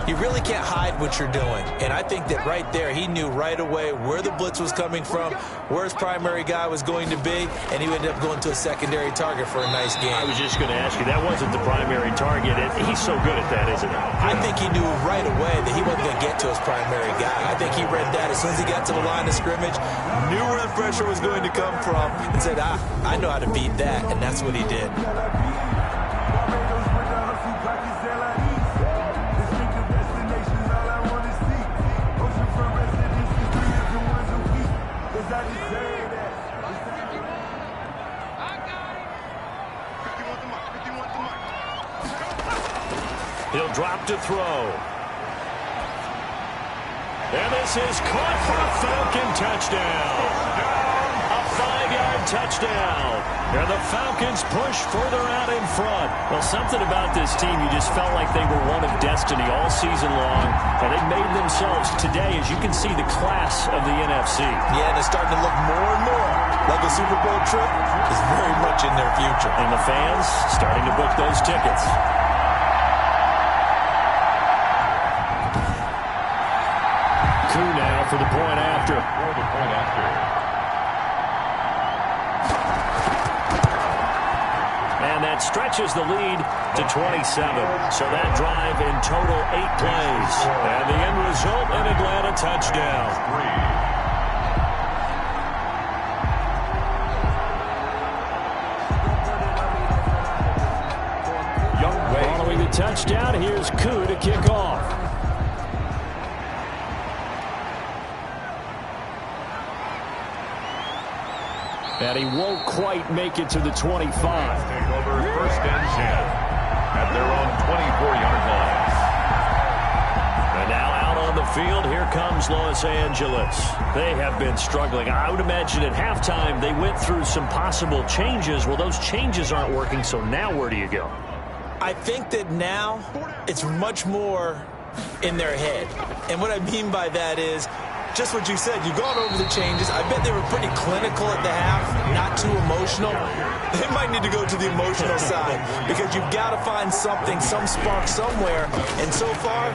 you really can't hide what you're doing. And I think that right there, he knew right away where the blitz was coming from, where his primary guy was going to be, and he ended up going to a secondary target for a nice game. I was just going to ask you, that wasn't the primary target. He's so good at that, isn't he? I think he knew right away that he wasn't going to get to his primary guy. I think he read that as soon as he got to the line of scrimmage, knew where the pressure was going to come from, and said, I know how to beat that, and that's what he did. He'll drop to throw. And this is caught for a Falcon touchdown. A 5-yard touchdown. And the Falcons push further out in front. Well, something about this team, you just felt like they were one of destiny all season long. And they made themselves today, as you can see, the class of the NFC. Yeah, and it's starting to look more and more like a Super Bowl trip is very much in their future. And the fans starting to book those tickets. Now for the point after. And that stretches the lead to 27. So that drive in total 8 plays. And the end result, an Atlanta touchdown. Following the touchdown, here's Koo to kick off. And he won't quite make it to the 25. Take over first and 10 at their own 24-yard line. And now out on the field, here comes Los Angeles. They have been struggling. I would imagine at halftime they went through some possible changes. Well, those changes aren't working, so now where do you go? I think that now it's much more in their head. And what I mean by that is just what you said. You've gone over the changes. I bet they were pretty clinical at the half, not too emotional. They might need to go to the emotional side because you've got to find something, some spark somewhere. And so far,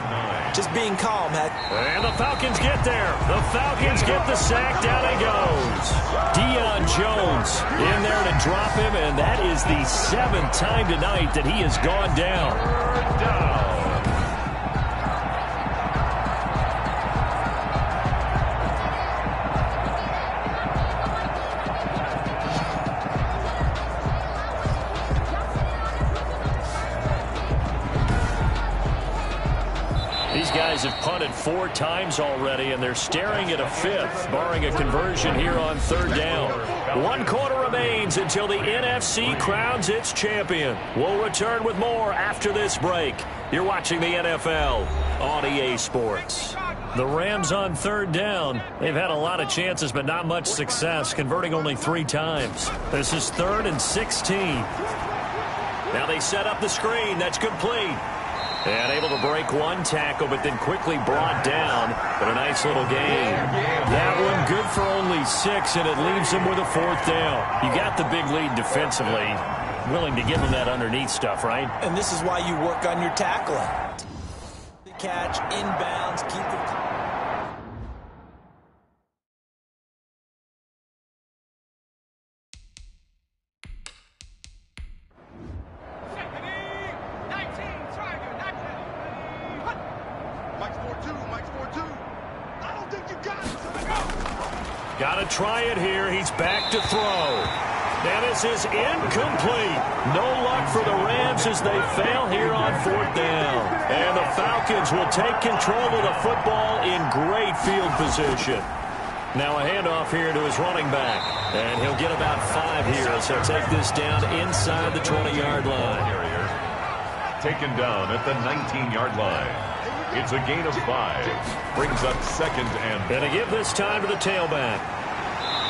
just being calm. And the Falcons get there. The Falcons get the sack. Down he goes. Deion Jones in there to drop him, and that is the 7th time tonight that he has gone down. These guys have punted 4 times already, and they're staring at a 5th, barring a conversion here on 3rd down. 1 quarter remains until the NFC crowns its champion. We'll return with more after this break. You're watching the NFL on EA Sports. The Rams on 3rd down. They've had a lot of chances, but not much success, converting only 3 times. This is 3rd and 16. Now they set up the screen. That's complete. And able to break 1 tackle, but then quickly brought down. But a nice little gain. That one good for only 6, and it leaves them with a 4th down. You got the big lead defensively. Willing to give them that underneath stuff, right? And this is why you work on your tackling. The catch, inbounds, keep the... Got to try it here. He's back to throw. And this is incomplete. No luck for the Rams as they fail here on 4th down. And the Falcons will take control of the football in great field position. Now a handoff here to his running back. And he'll get about 5 here as he'll take this down inside the 20-yard line. Taken down at the 19-yard line. It's a gain of 5. Brings up 2nd and... Going to give this time to the tailback.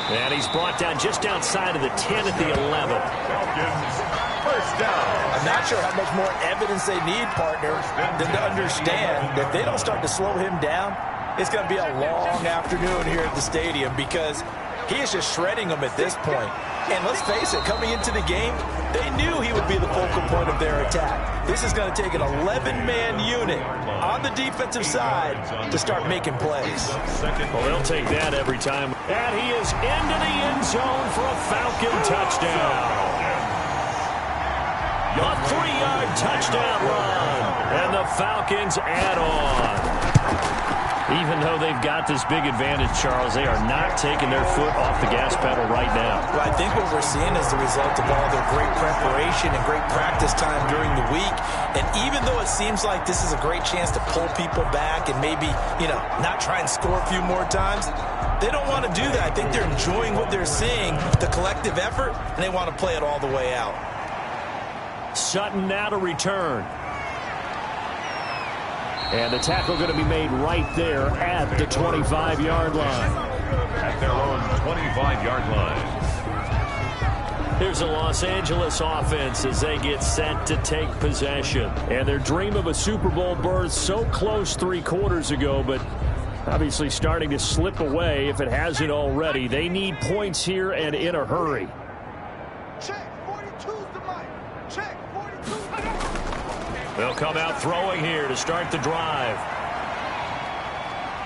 And he's brought down just outside of the 10 at the 11. Falcons, first down. I'm not sure how much more evidence they need, partner, than to understand that if they don't start to slow him down, it's going to be a long afternoon here at the stadium because he is just shredding them at this point. And let's face it, coming into the game, they knew he would be the focal point of their attack. This is going to take an 11-man unit on the defensive side to start making plays. Well, they'll take that every time. And he is into the end zone for a Falcon touchdown. A 3-yard touchdown run. And the Falcons add on. Even though they've got this big advantage, Charles, they are not taking their foot off the gas pedal right now. Well, I think what we're seeing is the result of all their great preparation and great practice time during the week. And even though it seems like this is a great chance to pull people back and maybe, not try and score a few more times, they don't want to do that. I think they're enjoying what they're seeing, the collective effort, and they want to play it all the way out. Sutton now to return. And the tackle going to be made right there at the 25-yard line. At their own 25-yard line. Here's the Los Angeles offense as they get set to take possession. And their dream of a Super Bowl berth so close 3 quarters ago, but obviously starting to slip away if it hasn't already. They need points here and in a hurry. Check, 42's the mic. Check, 42's the mic. They'll come out throwing here to start the drive.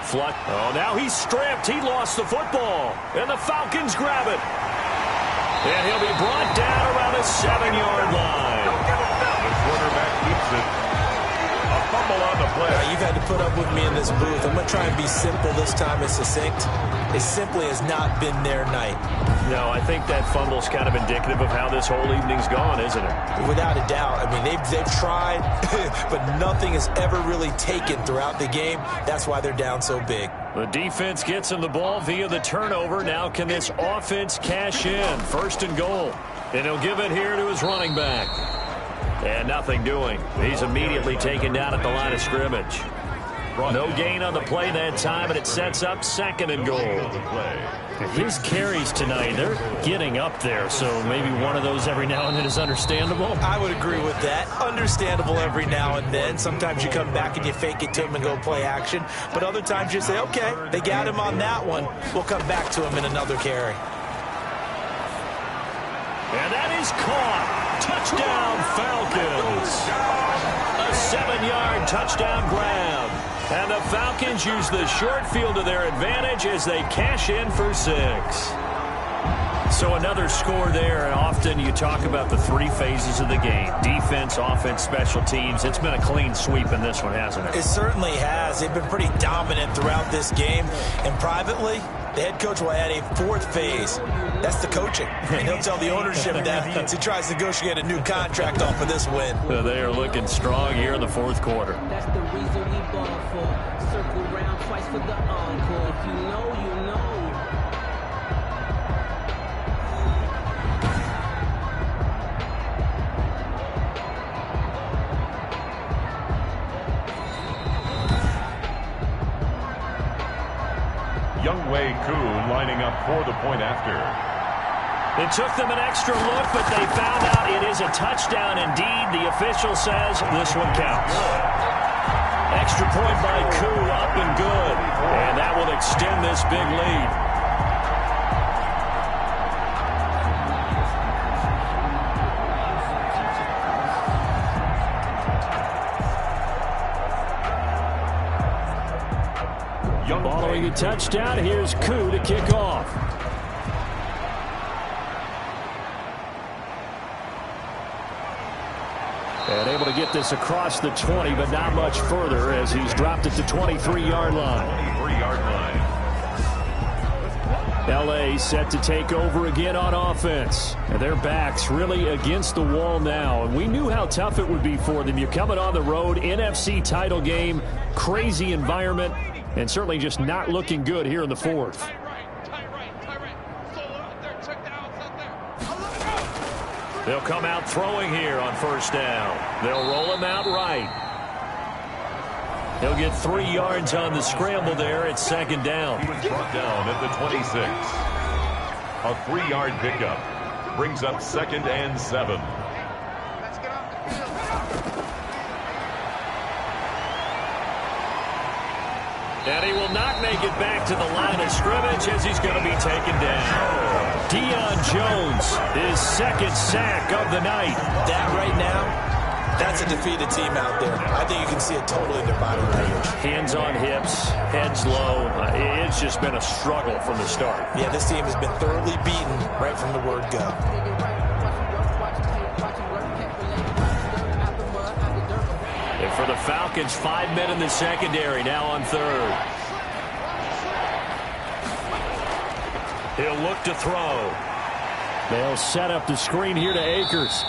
Fluck. Oh, now he's stripped. He lost the football. And the Falcons grab it. And he'll be brought down around the 7-yard line. The quarterback keeps it. A fumble fumble on the play. You've had to put up with me in this booth. I'm going to try and be simple this time and succinct. It simply has not been their night. No, I think that fumble's kind of indicative of how this whole evening's gone, isn't it? Without a doubt. I mean, they've tried, but nothing has ever really taken throughout the game. That's why they're down so big. The defense gets him the ball via the turnover. Now can this offense cash in? First and goal. And he'll give it here to his running back. And nothing doing. He's immediately taken down at the line of scrimmage. No gain on the play that time, and it sets up second and goal. His carries tonight, they're getting up there, so maybe one of those every now and then is understandable. I would agree with that. Understandable every now and then. Sometimes you come back and you fake it to him and go play action. But other times you say, okay, they got him on that one. We'll come back to him in another carry. And that is caught. Touchdown, Falcons. A 7-yard touchdown grab. And the Falcons use the short field to their advantage as they cash in for 6. So another score there, and often you talk about the 3 phases of the game. Defense, offense, special teams. It's been a clean sweep in this one, hasn't it? It certainly has. They've been pretty dominant throughout this game. And privately, the head coach will add a 4th phase. That's the coaching. And he'll tell the ownership that as he tries to negotiate a new contract off of this win. They are looking strong here in the 4th quarter. That's the reason we ball for. Circle round twice for the encore. If you know, you know. Younghoe Koo lining up for the point after. It took them an extra look, but they found out it is a touchdown indeed. The official says this one counts. Extra point by Koo, up and good. And that will extend this big lead. Following a touchdown, here's Koo to kick off. And able to get this across the 20, but not much further as he's dropped it to 23-yard line. 23-yard line. L.A. set to take over again on offense. And their backs really against the wall now. And we knew how tough it would be for them. You're coming on the road, NFC title game, crazy environment, and certainly just not looking good here in the 4th. They'll come out throwing here on first down. They'll roll him out right. He'll get 3 yards on the scramble there. It's second down. He was brought down at the 26. A 3-yard pickup brings up 2nd and 7. And he will not make it back to the line of scrimmage as he's going to be taken down. Deion Jones, his 2nd sack of the night. That right now, that's a defeated team out there. I think you can see it totally in their body language. Hands on hips, heads low. It's just been a struggle from the start. Yeah, this team has been thoroughly beaten right from the word go. And for the Falcons, 5 men in the secondary, now on 3rd. He'll look to throw. They'll set up the screen here to Akers.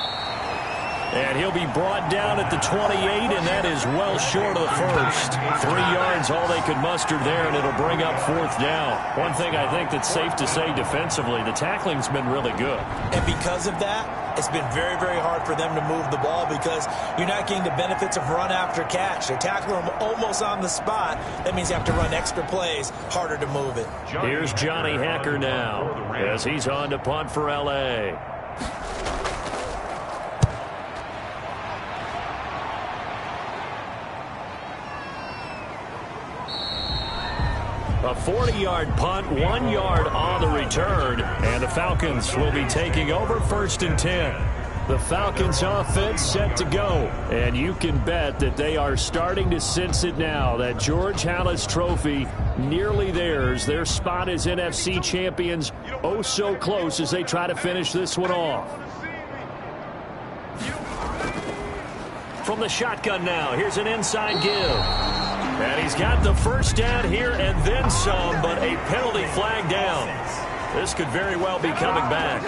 And he'll be brought down at the 28, and that is well short of the first. 3 yards, all they could muster there, and it'll bring up 4th down. One thing I think that's safe to say defensively, the tackling's been really good. And because of that, it's been very, very hard for them to move the ball because you're not getting the benefits of run after catch. They're tackling them almost on the spot. That means you have to run extra plays, harder to move it. Here's Johnny Hecker now as he's on to punt for L.A. A 40-yard punt, 1 yard on the return, and the Falcons will be taking over 1st and 10. The Falcons offense set to go, and you can bet that they are starting to sense it now. That George Halas trophy nearly theirs. Their spot as NFC champions, oh so close as they try to finish this one off. from the shotgun now. Here's an inside give. And he's got the first down here and then some, but a penalty flag down. This could very well be coming back.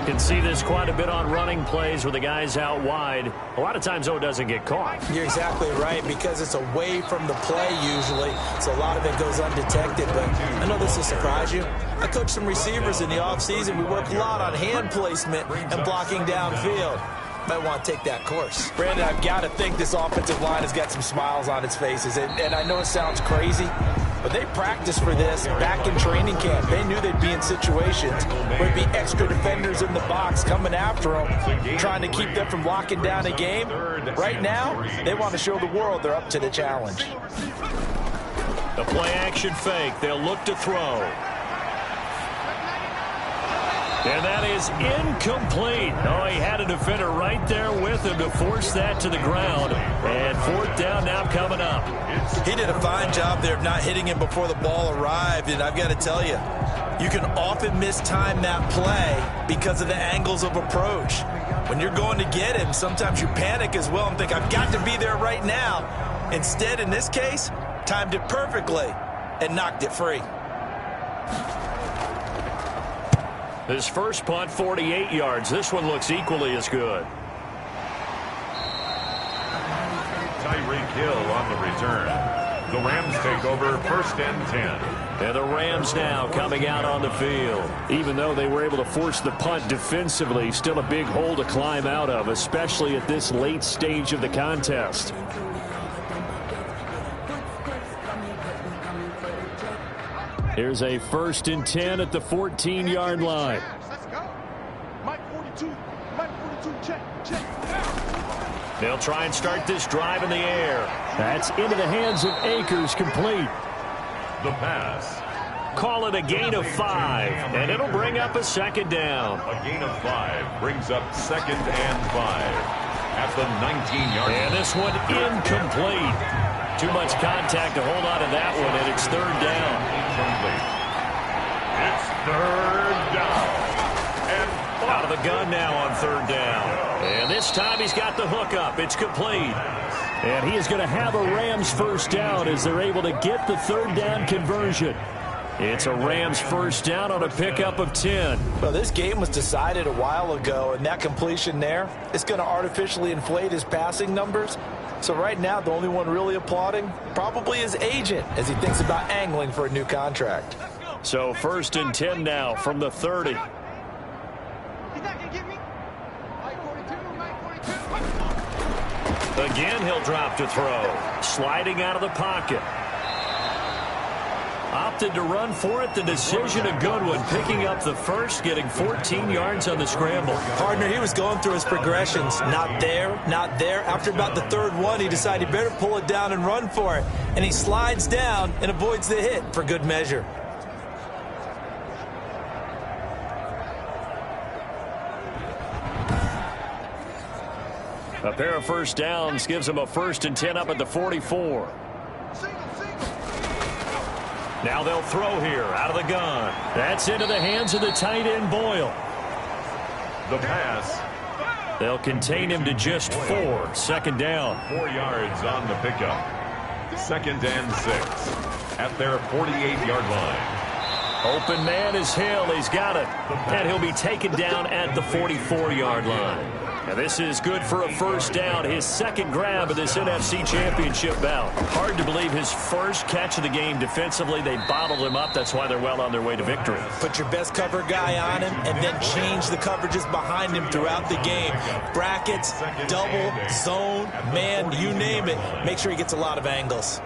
Can see this quite a bit on running plays where the guy's out wide. A lot of times, though, it doesn't get caught. You're exactly right, because it's away from the play usually, so a lot of it goes undetected. But I know this will surprise you. I coach some receivers in the offseason. We work a lot on hand placement and blocking downfield. Might want to take that course. Brandon, I've got to think this offensive line has got some smiles on its faces. And I know it sounds crazy, but they practiced for this back in training camp. They knew they'd be in situations where there'd be extra defenders in the box coming after them, trying to keep them from locking down a game. Right now, they want to show the world they're up to the challenge. The play-action fake. They'll look to throw. And that is incomplete. Oh, he had a defender right there with him to force that to the ground. And fourth down now coming up. He did a fine job there of not hitting him before the ball arrived. And I've got to tell you, you can often mistime that play because of the angles of approach. When you're going to get him, sometimes you panic as well and think, I've got to be there right now. Instead, in this case, timed it perfectly and knocked it free. His first punt, 48 yards. This one looks equally as good. Tyreek Hill on the return. The Rams take over first and 10. And the Rams now coming out on the field. Even though they were able to force the punt defensively, still a big hole to climb out of, especially at this late stage of the contest. Here's a first and 10 at the 14-yard line. Let's go. Mike 42, check. They'll try and start this drive in the air. That's into the hands of Akers, complete. The pass. Call it a gain of 5, and it'll bring up a second down. A gain of 5 brings up second and 5 at the 19-yard line. And this one incomplete. Too much contact to hold on to that one, and it's third down. It's third down. And out of the gun now on third down. And this time he's got the hook up. It's complete. And he is going to have a Rams first down as they're able to get the third down conversion. It's a Rams first down on a pickup of 10. Well, this game was decided a while ago, and that completion there is going to artificially inflate his passing numbers. So right now, the only one really applauding probably his agent as he thinks about angling for a new contract. So first and 10 now from the 30. He's not going to get me. Mike 42. Again, he'll drop to throw. Sliding out of the pocket. Opted to run for it. The decision a good one. Picking up the first, getting 14 yards on the scramble. Partner, he was going through his progressions. Not there, not there. After about the third one, he decided he better pull it down and run for it. And he slides down and avoids the hit for good measure. A pair of first downs gives him a first and 10 up at the 44. Now they'll throw here out of the gun. That's into the hands of the tight end Boyle. the pass. They'll contain him to just 4. Second down. 4 yards on the pickup. Second and 6 at their 48-yard line. Open man is Hill. He's got it. And he'll be taken down at the 44-yard line. Now this is good for a first down. His second grab of this NFC Championship bout. Hard to believe his first catch of the game defensively. They bottled him up. That's why they're well on their way to victory. Put your best cover guy on him and then change the coverages behind him throughout the game. Brackets, double, zone, man, you name it. Make sure he gets a lot of angles.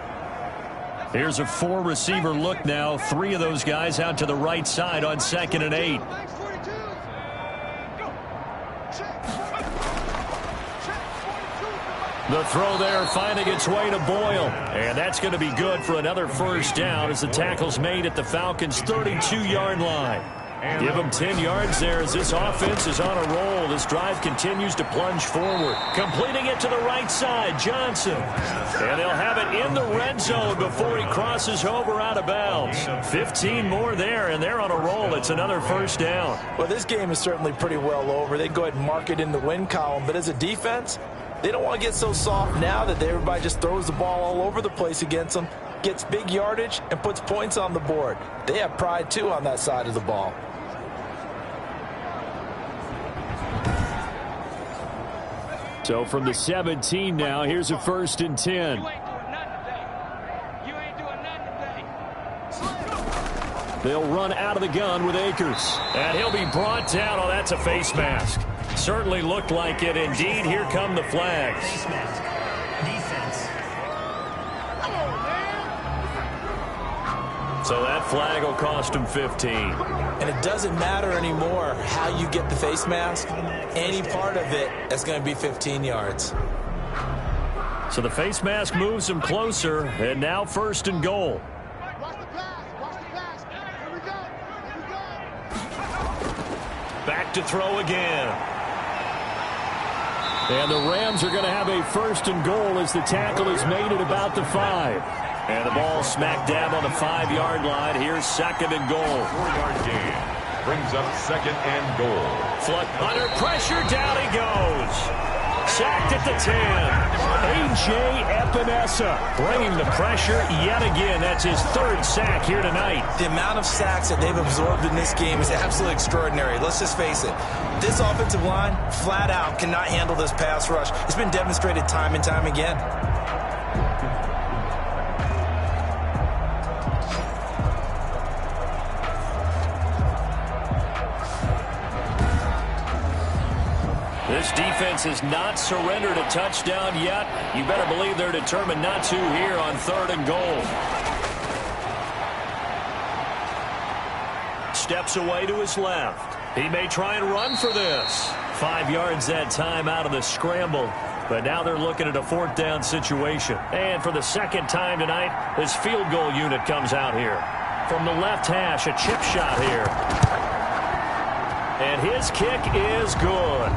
Here's a 4-receiver look now. 3 of those guys out to the right side on 2nd and 8. The throw there finding its way to Boyle. And that's going to be good for another first down as the tackle's made at the Falcons' 32-yard line. Give him 10 yards there as this offense is on a roll. This drive continues to plunge forward. Completing it to the right side, Johnson. And they'll have it in the red zone before he crosses over out of bounds. 15 more there, and they're on a roll. It's another first down. Well, this game is certainly pretty well over. They'd go ahead and mark it in the win column. But as a defense, they don't want to get so soft now that everybody just throws the ball all over the place against them, gets big yardage, and puts points on the board. They have pride, too, on that side of the ball. So from the 17 now, here's a 1st and 10. They'll run out of the gun with Akers. And he'll be brought down. Oh, that's a face mask. Certainly looked like it. Indeed, here come the flags. Face mask. Defense. So that flag will cost him 15. And it doesn't matter anymore how you get the face mask. Any part of it is going to be 15 yards. So the face mask moves him closer, and now 1st and goal. Watch the pass. Watch the pass. Here we go. Here we go. Back to throw again. And the Rams are going to have a 1st and goal as the tackle is made at about the 5. And the ball smack dab on the 5-yard line. Here's 2nd and goal. 4-yard gain. Brings up 2nd and goal. Fluck under pressure. Down he goes. Sacked at the 10. A.J. Epinesa bringing the pressure yet again. That's his 3rd sack here tonight. The amount of sacks that they've absorbed in this game is absolutely extraordinary. Let's just face it. This offensive line, flat out, cannot handle this pass rush. It's been demonstrated time and time again. This defense has not surrendered a touchdown yet. You better believe they're determined not to here on 3rd and goal. Steps away to his left. He may try and run for this. 5 yards that time out of the scramble. But now they're looking at a 4th down situation. And for the 2nd time tonight, this field goal unit comes out here. From the left hash, a chip shot here. And his kick is good.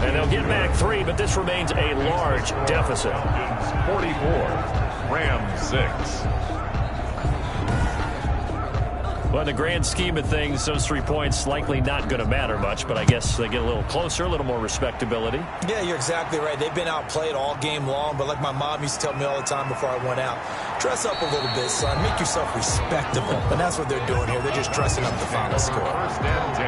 And they'll get back 3, but this remains a large deficit. 44, Rams 6. Well, in the grand scheme of things, those 3 points likely not going to matter much, but I guess they get a little closer, a little more respectability. Yeah, you're exactly right. They've been outplayed all game long, but like my mom used to tell me all the time before I went out, dress up a little bit, son. Make yourself respectable. And that's what they're doing here. They're just dressing up the final score. 1st and 10.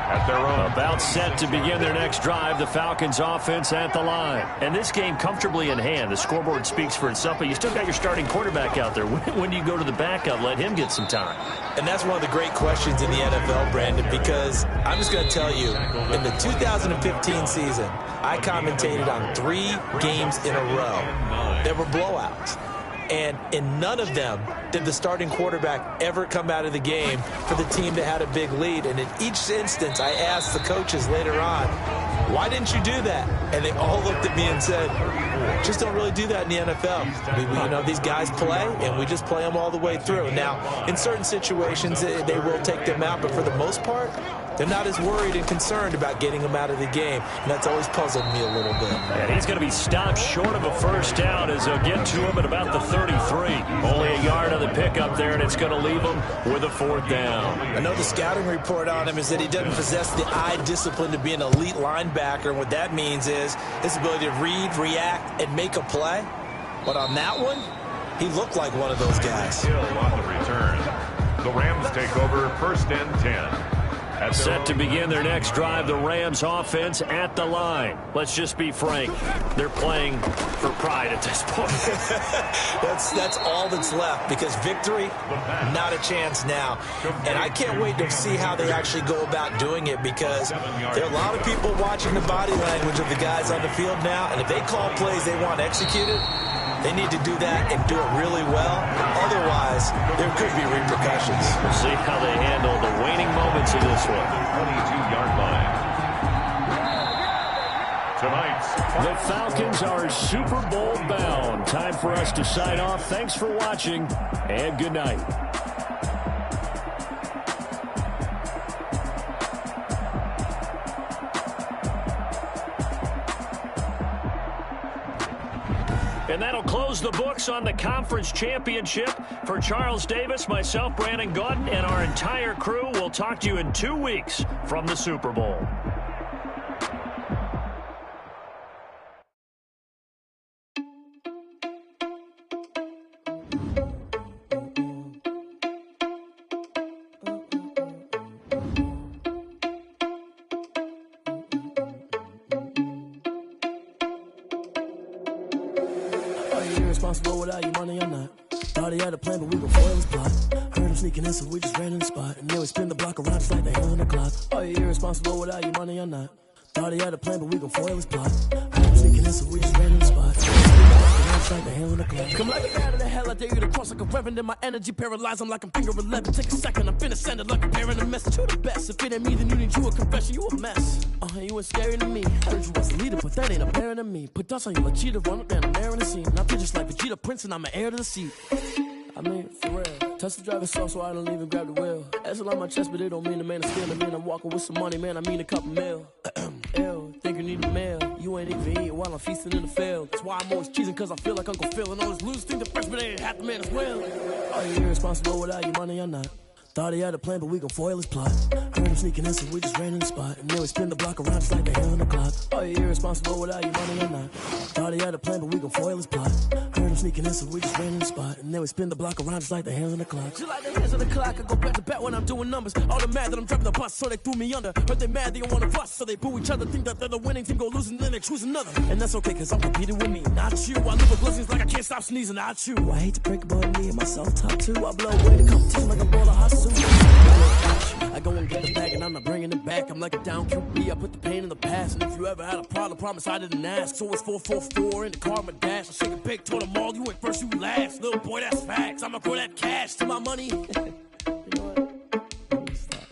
At their own. About set to begin their next drive, the Falcons offense at the line. And this game comfortably in hand. The scoreboard speaks for itself, but you still got your starting quarterback out there. When do you go to the backup? Let him get some time. And that's one of the great questions in the NFL, Brandon, because I'm just going to tell you, in the 2015 season, I commentated on 3 games in a row. There were blowouts. And in none of them did the starting quarterback ever come out of the game for the team that had a big lead. And in each instance, I asked the coaches later on, why didn't you do that? And they all looked at me and said, just don't really do that in the NFL. You know, these guys play, and we just play them all the way through. Now, in certain situations, they will take them out, but for the most part, they're not as worried and concerned about getting them out of the game. And that's always puzzled me a little bit. And he's going to be stopped short of a 1st down as they'll get to him at about the 33. Only a yard on the pickup there, and it's going to leave him with a 4th down. I know the scouting report on him is that he doesn't possess the eye discipline to be an elite linebacker. And what that means is his ability to read, react, and make a play. But on that one, he looked like one of those guys. Hill on the return. The Rams take over 1st and 10. Set to begin their next drive, the Rams offense at the line. Let's just be frank. They're playing for pride at this point. That's all that's left, because victory, not a chance now. And I can't wait to see how they actually go about doing it, because there are a lot of people watching the body language of the guys on the field now, and if they call plays they want executed, they need to do that and do it really well. Otherwise, there could be repercussions. We'll see how they handle the waning moments of this one. 22-yard line. Tonight's The Falcons are Super Bowl bound. Time for us to sign off. Thanks for watching, and good night. And that'll close the books on the conference championship. For Charles Davis, myself, Brandon Gaudin, and our entire crew, we'll talk to you in 2 weeks from the Super Bowl. Responsible without your money or not. Thought he had a plan, but we gon' foil his plot. Heard him sneaking in, so we just ran in the spot. And then we spin the block around just like the hell in the clock. Are you irresponsible without your money or not? Thought he had a plan, but we gon' foil his plot. Heard him sneaking in, so we just ran in the spot. Spin the block around just like the hell in the clock. Come like a bat of the hell, I dare you to cross like a reverend. And my energy paralyzed, I'm like I'm finger 11. Take a second, I'm finna send it like a parent. A message to the best. If it ain't me, then you need you a confession. You a mess. You ain't scary to me. Heard you was a leader, but that ain't apparent to me. Put dust on you like cheetah, run up down the air in the scene. And I feel just like Vegeta Prince, and I'm an heir to the seat. I mean, for real. Touch the driver's soft so I don't even grab the wheel. That's on my chest, but it don't mean the man is stealing. Man, I'm walking with some money, man, I mean a couple mil. Ew, think you need a meal. You ain't even eating while I'm feasting in the field. That's why I'm always cheesing, cause I feel like Uncle Phil. And all those losers think the fresh, but they ain't half the man as well. Are you irresponsible without your money or not? Thought he had a plan, but we gon' foil his plot. Heard him sneaking in, so we just ran in the spot. And then we spin the block around just like the hell in the clock. Are you irresponsible without your money or not? Thought he had a plan, but we gon' foil his plot. Heard him sneaking in, so we just ran in the spot. And then we spin the block around just like the hell in the clock. Just like the hands on the clock, I go back to back when I'm doing numbers. All the mad that I'm driving the bus, so they threw me under. Heard they mad, they don't wanna bust, so they boo each other. Think that they're the winning team, go losing, then they choose another. And that's okay, cause I'm competing with me, not you. I live with blessings like I can't stop sneezing, not you. I hate to break it, but me and myself top two. I blow away the competition like a bowl of hot soup. I go and get the bag and I'm not bringing it back. I'm like a down QB, I put the pain in the past. And if you ever had a problem, promise I didn't ask. So it's 444 in the car, my dash. I shake a big, told them all, you ain't first, you last. Little boy, that's facts. I'ma throw that cash to my money. You know what? Let me stop.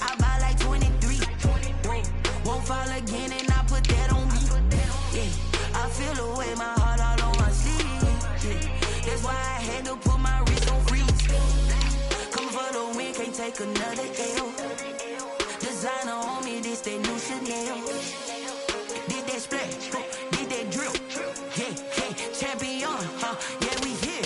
I buy like 23. Won't fall again and I put that on me. Yeah, I feel the way my heart all on my sleeve. Yeah, that's why I had to put my wrist on freeze. Coming for the win, can't take another L. Designer on me, this that new Chanel. Did that splash, did that drill. Yeah, champion, yeah, we here.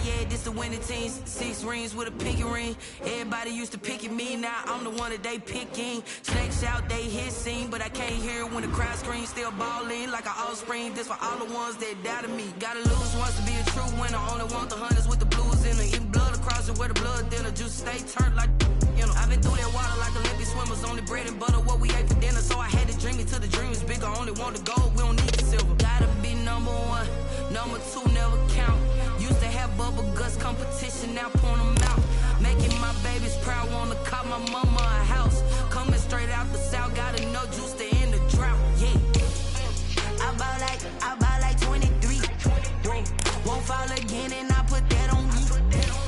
Yeah, this the winning team. 6 rings with a pinky ring. Everybody used to pick at me, now I'm the one that they picking. Snakes out, they hit scene, but I can't hear it when the crowd screams. Still balling like an offspring. This for all the ones that doubted me. Gotta lose once to be a true winner. Only want the hunters with the blues in it. Eating blood across it where the blood dinner. Juice stay turned like, you know. I've been through that water like Olympic swimmers. Only bread and butter, what we ate for dinner. So I had to dream it till the dream is bigger. Only want the gold, we don't need the silver. Gotta be number 1, number 2 never count. Used to have bubble guts competition, now point them out. Making my babies proud, wanna cop my mama a house. Coming straight out the south, gotta know juice to end the drought. Yeah, I buy like 23. Won't fall again and I put that on me.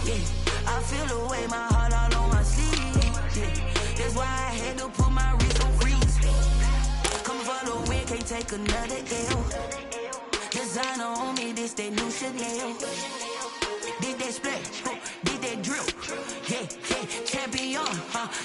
Yeah, I feel the way my heart all on my sleeve. Yeah, that's why I had to put my wrist on freeze. Coming for the win, can't take another L. Designer on me, this that new Chanel. Did that splash, did that drill. Yeah, champion,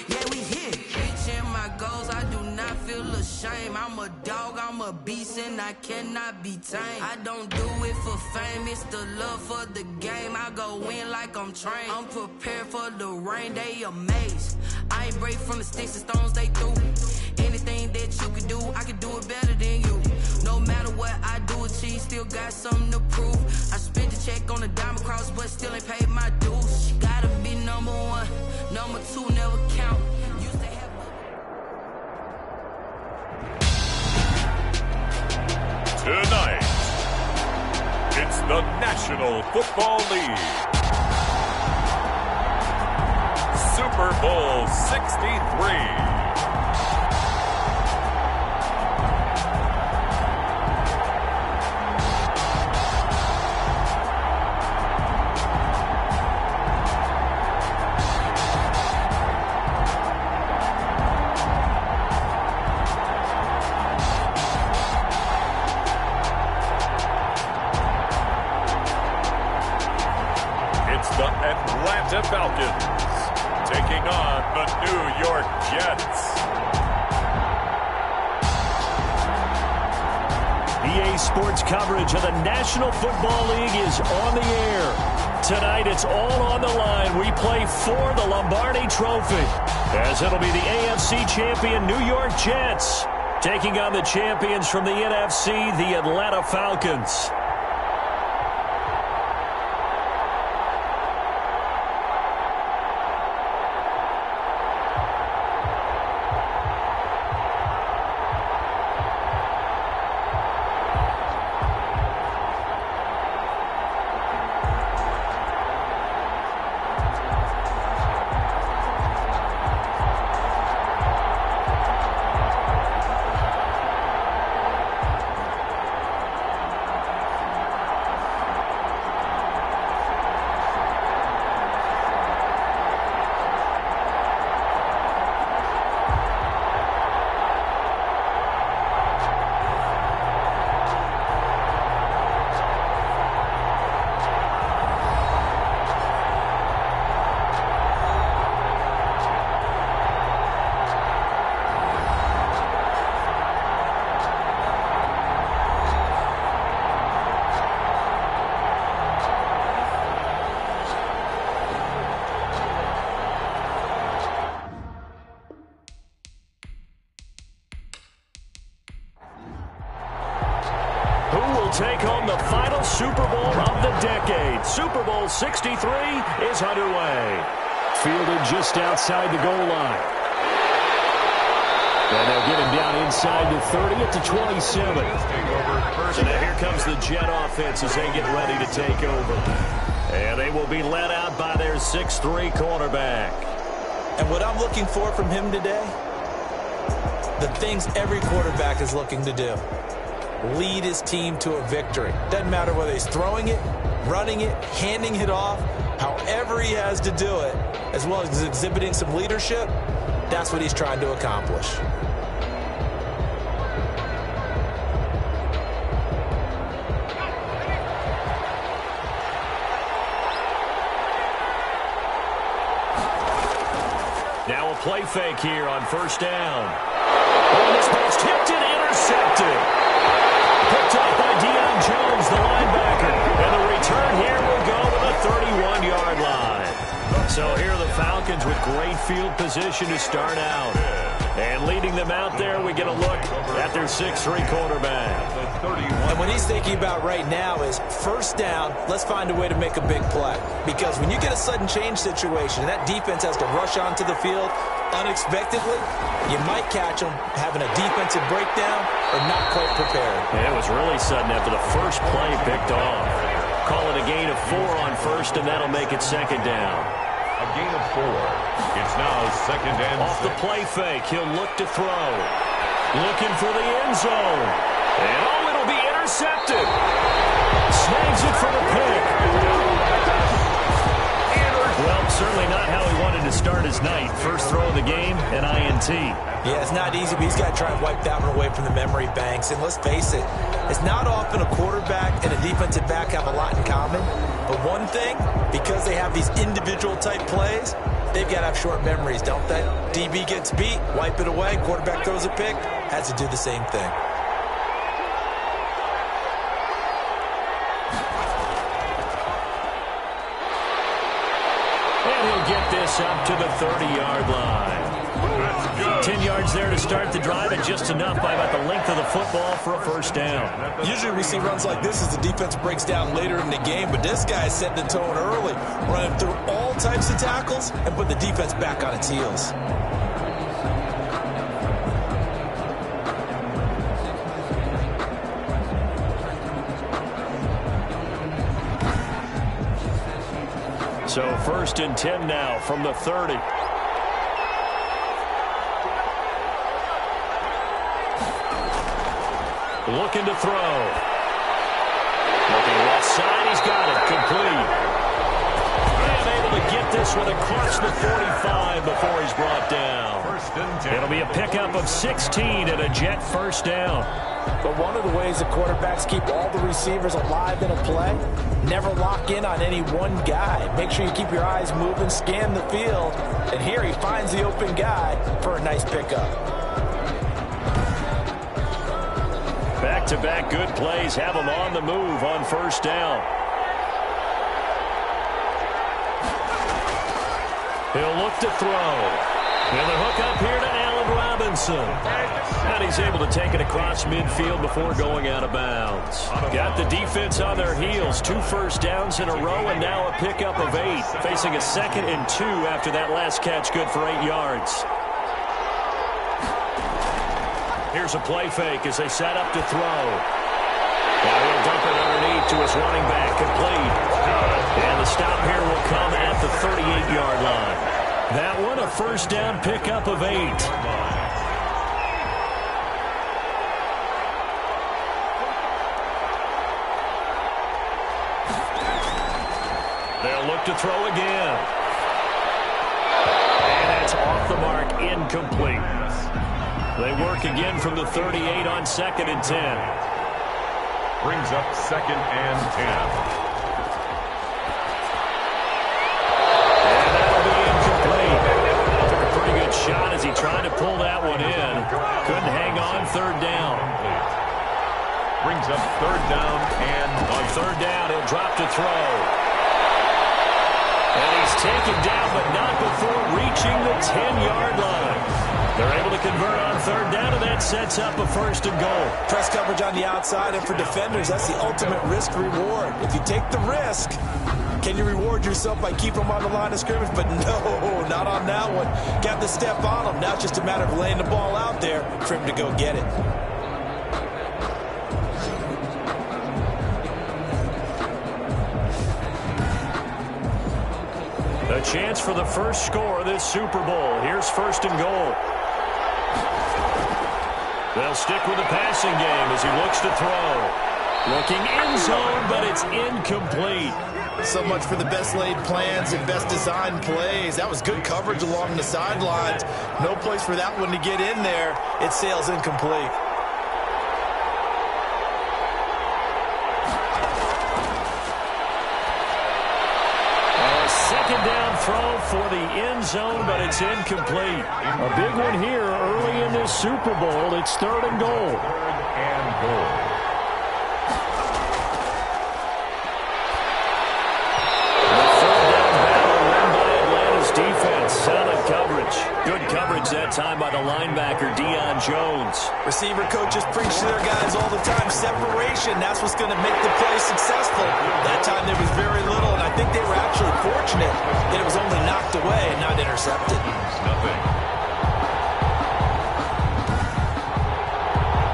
yeah, we here. Reaching my goals, I do not feel ashamed. I'm a dog, I'm a beast, and I cannot be tamed. I don't do it for fame, it's the love for the game. I go in like I'm trained. I'm prepared for the rain, they amazed. I ain't break from the sticks and stones they threw. Anything that you could do, I could do it better than you. No matter what I do achieve, still got something to prove. I spent the check on the diamond cross, but still ain't paid my dues. Gotta be number 1, number 2 never count. Used to have Tonight, it's the National Football League. Super Bowl 63. the Atlanta Falcons taking on the New York Jets. EA Sports coverage of the National Football League is on the air. Tonight, it's all on the line. We play for the Lombardi Trophy, as it'll be the AFC champion New York Jets taking on the champions from the NFC, the Atlanta Falcons. Take home the final Super Bowl of the decade. Super Bowl 63 is underway. Fielded just outside the goal line. And they'll get him down inside the 30 at the 27. So now here comes the Jet offense as they get ready to take over. And they will be led out by their 6'3 quarterback. And what I'm looking for from him today, the things every quarterback is looking to do. Lead his team to a victory. Doesn't matter whether he's throwing it, running it, handing it off, however he has to do it, as well as exhibiting some leadership, that's what he's trying to accomplish. Now a play fake here on first down. Oh, this ball's tipped and intercepted. Picked up by Deion Jones, the linebacker. And the return here will go to the 31-yard line. So here are the Falcons with great field position to start out. And leading them out there, we get a look at their 6'3 quarterback. And what he's thinking about right now is first down, let's find a way to make a big play. Because when you get a sudden change situation, and that defense has to rush onto the field unexpectedly, you might catch them having a defensive breakdown or not quite prepared. And it was really sudden after the first play picked off. Call it a gain of 4 on first, and that'll make it second down. A gain of 4. It's now second and off 6. the play fake, he'll look to throw. Looking for the end zone. And oh, it'll be intercepted. Snags it for the pick. Well, certainly not how he wanted to start his night. First throw of the game, an INT. Yeah, it's not easy, but he's got to try and wipe that one away from the memory banks. And let's face it, it's not often a quarterback and a defensive back have a lot in common. But one thing, because they have these individual type plays, they've got to have short memories, don't they? DB gets beat, wipe it away, quarterback throws a pick, has to do the same thing. And he'll get this up to the 30-yard line. 10 yards there to start the drive, and just enough by about the length of the football for a first down. Usually we see runs like this as the defense breaks down later in the game, but this guy is setting the tone early, running through all types of tackles and put the defense back on its heels. So first and 10 now from the 30. Looking to throw. Looking left side, he's got it, complete. And able to get this one across the 45 before he's brought down. It'll be a pickup of 16 and a Jet first down. But one of the ways the quarterbacks keep all the receivers alive in a play, never lock in on any one guy. Make sure you keep your eyes moving, scan the field, and here he finds the open guy for a nice pickup. Back-to-back good plays have him on the move on first down. He'll look to throw. And the hook up here to Allen Robinson. And he's able to take it across midfield before going out of bounds. Got the defense on their heels. 2 first downs in a row and now a pickup of 8. Facing a 2nd and 2 after that last catch, good for 8 yards. Here's a play fake as they set up to throw. Now he'll dump it underneath to his running back, complete. And the stop here will come at the 38-yard line. That one a first down pickup of 8. They'll look to throw again. And that's off the mark, incomplete. They work again from the 38 on 2nd and 10. Brings up 2nd and 10. Shot as he tried to pull that one in. Couldn't hang on. 3rd down. Brings up 3rd down and on 3rd down he'll drop to throw. And he's taken down but not before reaching the 10-yard line. They're able to convert on 3rd down and that sets up a 1st and goal. Press coverage on the outside, and for defenders that's the ultimate risk reward. If you take the risk, can you reward yourself by keeping them on the line of scrimmage? But no, not on that one. Got to step on them. Now it's just a matter of laying the ball out there for him to go get it. A chance for the first score of this Super Bowl. Here's 1st and goal. They'll stick with the passing game as he looks to throw. Looking end zone, but it's incomplete. So much for the best laid plans and best designed plays. That was good coverage along the sidelines. No place for that one to get in there. It sails incomplete. A 2nd down throw for the end zone, but it's incomplete. A big one here early in this Super Bowl. It's 3rd and goal. 3rd and goal. Solid coverage. Good coverage that time by the linebacker, Deion Jones. Receiver coaches preach to their guys all the time. Separation, that's what's going to make the play successful. That time there was very little, and I think they were actually fortunate that it was only knocked away and not intercepted. Nothing.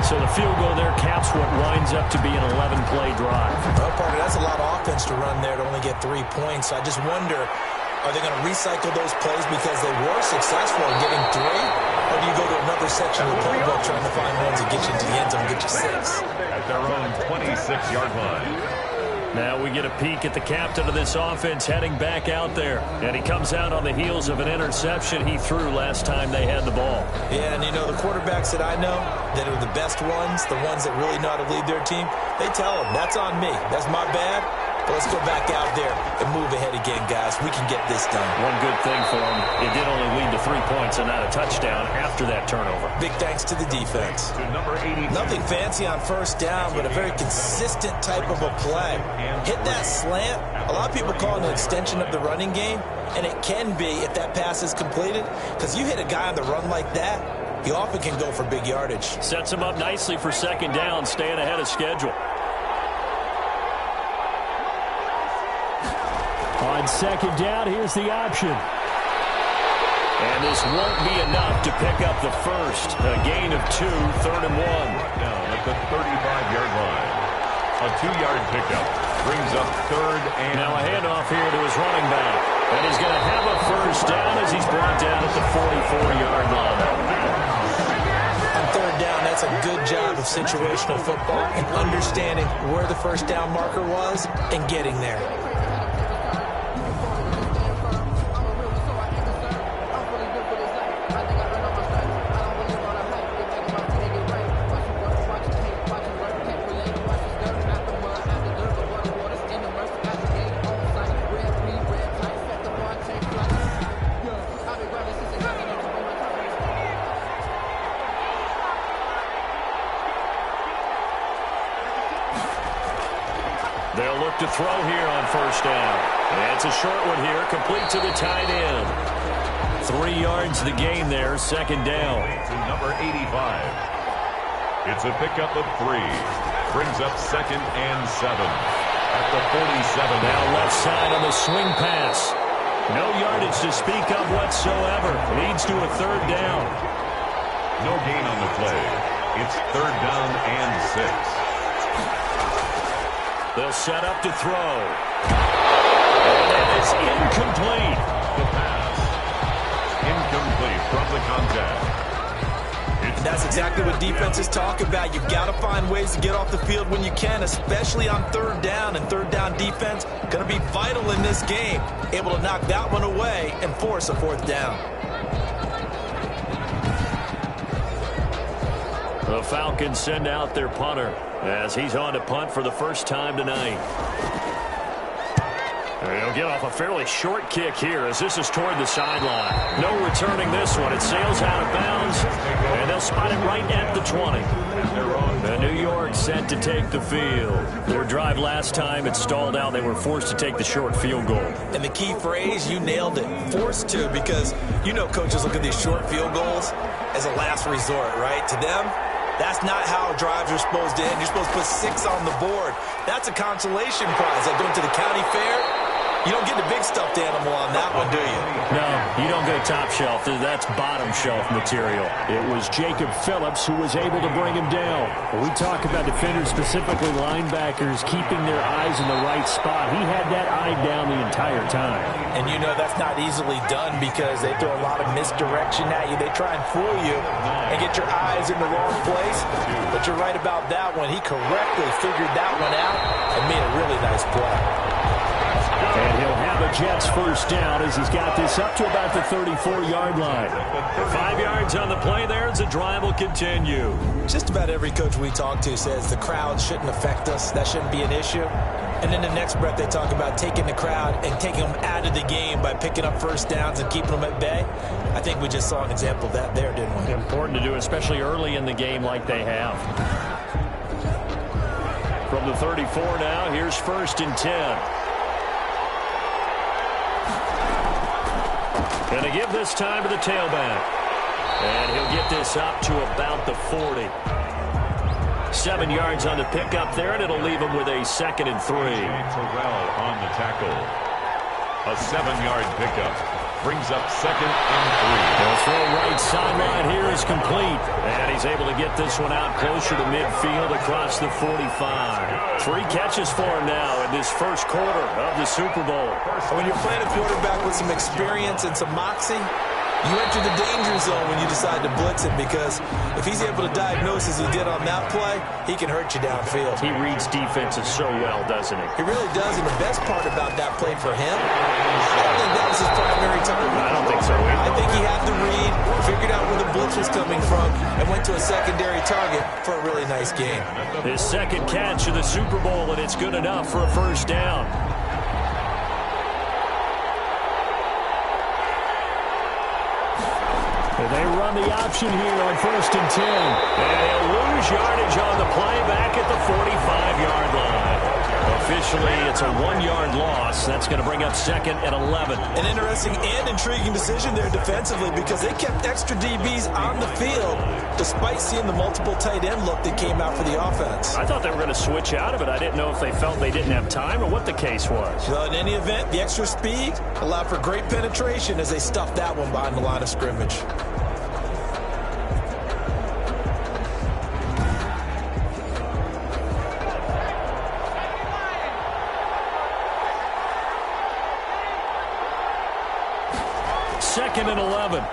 So the field goal there caps what winds up to be an 11-play drive. Well, Parker, that's a lot of offense to run there to only get 3 points. I just wonder, are they going to recycle those plays because they were successful in getting 3? Or do you go to another section of the playbook trying to find ones that get you into the end zone and get you 6? At their own 26-yard line. Now we get a peek at the captain of this offense heading back out there. And he comes out on the heels of an interception he threw last time they had the ball. Yeah, and you know, the quarterbacks that I know that are the best ones, the ones that really know how to lead their team, they tell them, that's on me. That's my bad. But let's go back out there and move ahead again, guys. We can get this done. One good thing for him, it did only lead to 3 points and not a touchdown after that turnover. Big thanks to the defense. To number 82. Nothing fancy on first down, but a very consistent type of a play. Hit that slant. A lot of people call it an extension of the running game, and it can be if that pass is completed, because you hit a guy on the run like that, he often can go for big yardage. Sets him up nicely for 2nd down, staying ahead of schedule. On 2nd down, here's the option. And this won't be enough to pick up the first. A gain of 2, 3rd and 1. Down at the 35-yard line. A 2-yard pickup brings up 3rd and... Now a handoff here to his running back. And he's going to have a first down as he's brought down at the 44-yard line. On 3rd down, that's a good job of situational football and understanding where the first down marker was and getting there. throw here on first down. It's a short one here, complete to the tight end. 3 yards to the gain there, second down. To number 85. It's a pickup of 3. Brings up second and 7. At the 47. Now left side on the swing pass. No yardage to speak of whatsoever. Leads to a third down. No gain on the play. It's third down and 6. They'll set up to throw. And it is incomplete. The pass. Incomplete from the contact. And that's exactly what defenses talk about. You've got to find ways to get off the field when you can, especially on third down. And third down defense going to be vital in this game. Able to knock that one away and force a fourth down. The Falcons send out their punter as he's on to punt for the first time tonight. He'll get off a fairly short kick here as this is toward the sideline. No returning this one. It sails out of bounds, and they'll spot it right at the 20. The New York set to take the field. Their drive last time, it stalled out. They were forced to take the short field goal. And the key phrase, you nailed it, forced to, because you know coaches look at these short field goals as a last resort, right? To them, that's not how drives are supposed to end. You're supposed to put 6 on the board. That's a consolation prize. Like going to the county fair, you don't get the big stuffed animal on that one, do you? No, you don't go top shelf. That's bottom shelf material. It was Jacob Phillips who was able to bring him down. When we talk about defenders, specifically linebackers, keeping their eyes in the right spot, he had that eye down the entire time. And you know that's not easily done because they throw a lot of misdirection at you. They try and fool you and get your eyes in the wrong place. But you're right about that one. He correctly figured that one out and made a really nice play. And he'll have a Jets first down as he's got this up to about the 34-yard line. 5 yards on the play there as the drive will continue. Just about every coach we talk to says the crowd shouldn't affect us. That shouldn't be an issue. And in the next breath, they talk about taking the crowd and taking them out of the game by picking up first downs and keeping them at bay. I think we just saw an example of that there, didn't we? Important to do, especially early in the game like they have. From the 34 now, here's first and 10. Going to give this time to the tailback. And he'll get this up to about the 40. 7 yards on the pickup there, and it'll leave him with a second and 3. Terrell on the tackle. A 7-yard pickup. Brings up second and 3. The throw right sideline here is complete. And he's able to get this one out closer to midfield across the 45. 3 catches for him now in this first quarter of the Super Bowl. When you're playing a quarterback with some experience and some moxie, you enter the danger zone when you decide to blitz him because if he's able to diagnose as he did on that play, he can hurt you downfield. He reads defenses so well, doesn't he? He really does, and the best part about that play for him, I don't think that was his primary target. I don't think so either. I think he had to read, figured out where the blitz was coming from, and went to a secondary target for a really nice game. His second catch of the Super Bowl, and it's good enough for a first down. They run the option here on first and 10. And he'll lose yardage on the play back at the 45-yard line. Officially, it's a 1-yard loss. That's going to bring up second and 11. An interesting and intriguing decision there defensively because they kept extra DBs on the field despite seeing the multiple tight end look that came out for the offense. I thought they were going to switch out of it. I didn't know if they felt they didn't have time or what the case was. Well, in any event, the extra speed allowed for great penetration as they stuffed that one behind the line of scrimmage. Second and 11.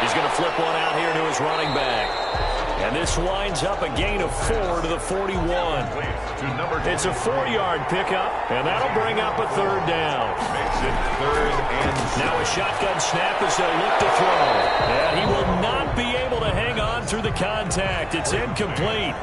He's going to flip one out here to his running back. And this winds up a gain of 4 to the 41. It's a 4-yard pickup, and that'll bring up a third down. Makes it third and 6. Now a shotgun snap as they look to throw. And he will not be able to hang on through the contact. It's incomplete.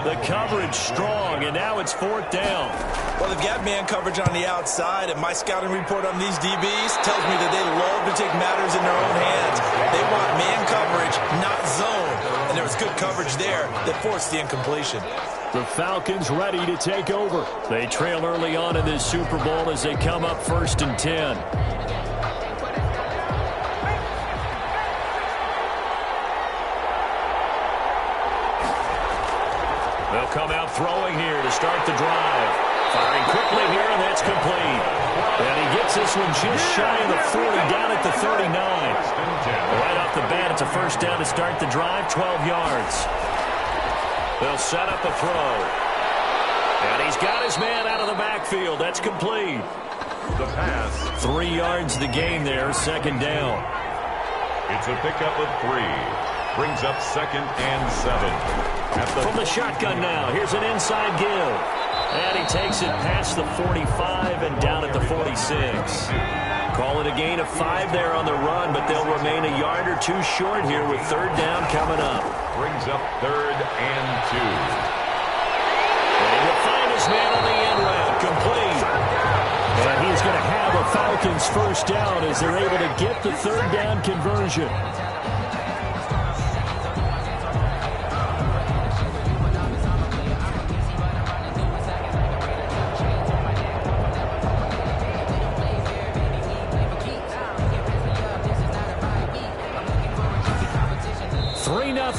The coverage strong, and now it's fourth down. Well, they've got man coverage on the outside, and my scouting report on these DBs tells me that they love to take matters in their own hands. They want man coverage, not zone. And there was good coverage there that forced the incompletion. The Falcons ready to take over. They trail early on in this Super Bowl as they come up 1st and 10. They'll come out throwing here to start the drive. Firing quickly here, and that's complete. And he gets this one just shy of the 40, down at the 39. Right off the bat, it's a first down to start the drive, 12 yards. They'll set up a throw. And he's got his man out of the backfield. That's complete. The pass. 3 yards the gain there, 2nd down. It's a pickup of 3. Brings up 2nd and 7. From the shotgun now, here's an inside give. And he takes it past the 45 and down at the 46. Call it a gain of 5 there on the run, but they'll remain a yard or 2 short here with 3rd down coming up. Brings up 3rd and 2. And he'll find his man on the end route, complete. And he's going to have a Falcons first down as they're able to get the 3rd down conversion.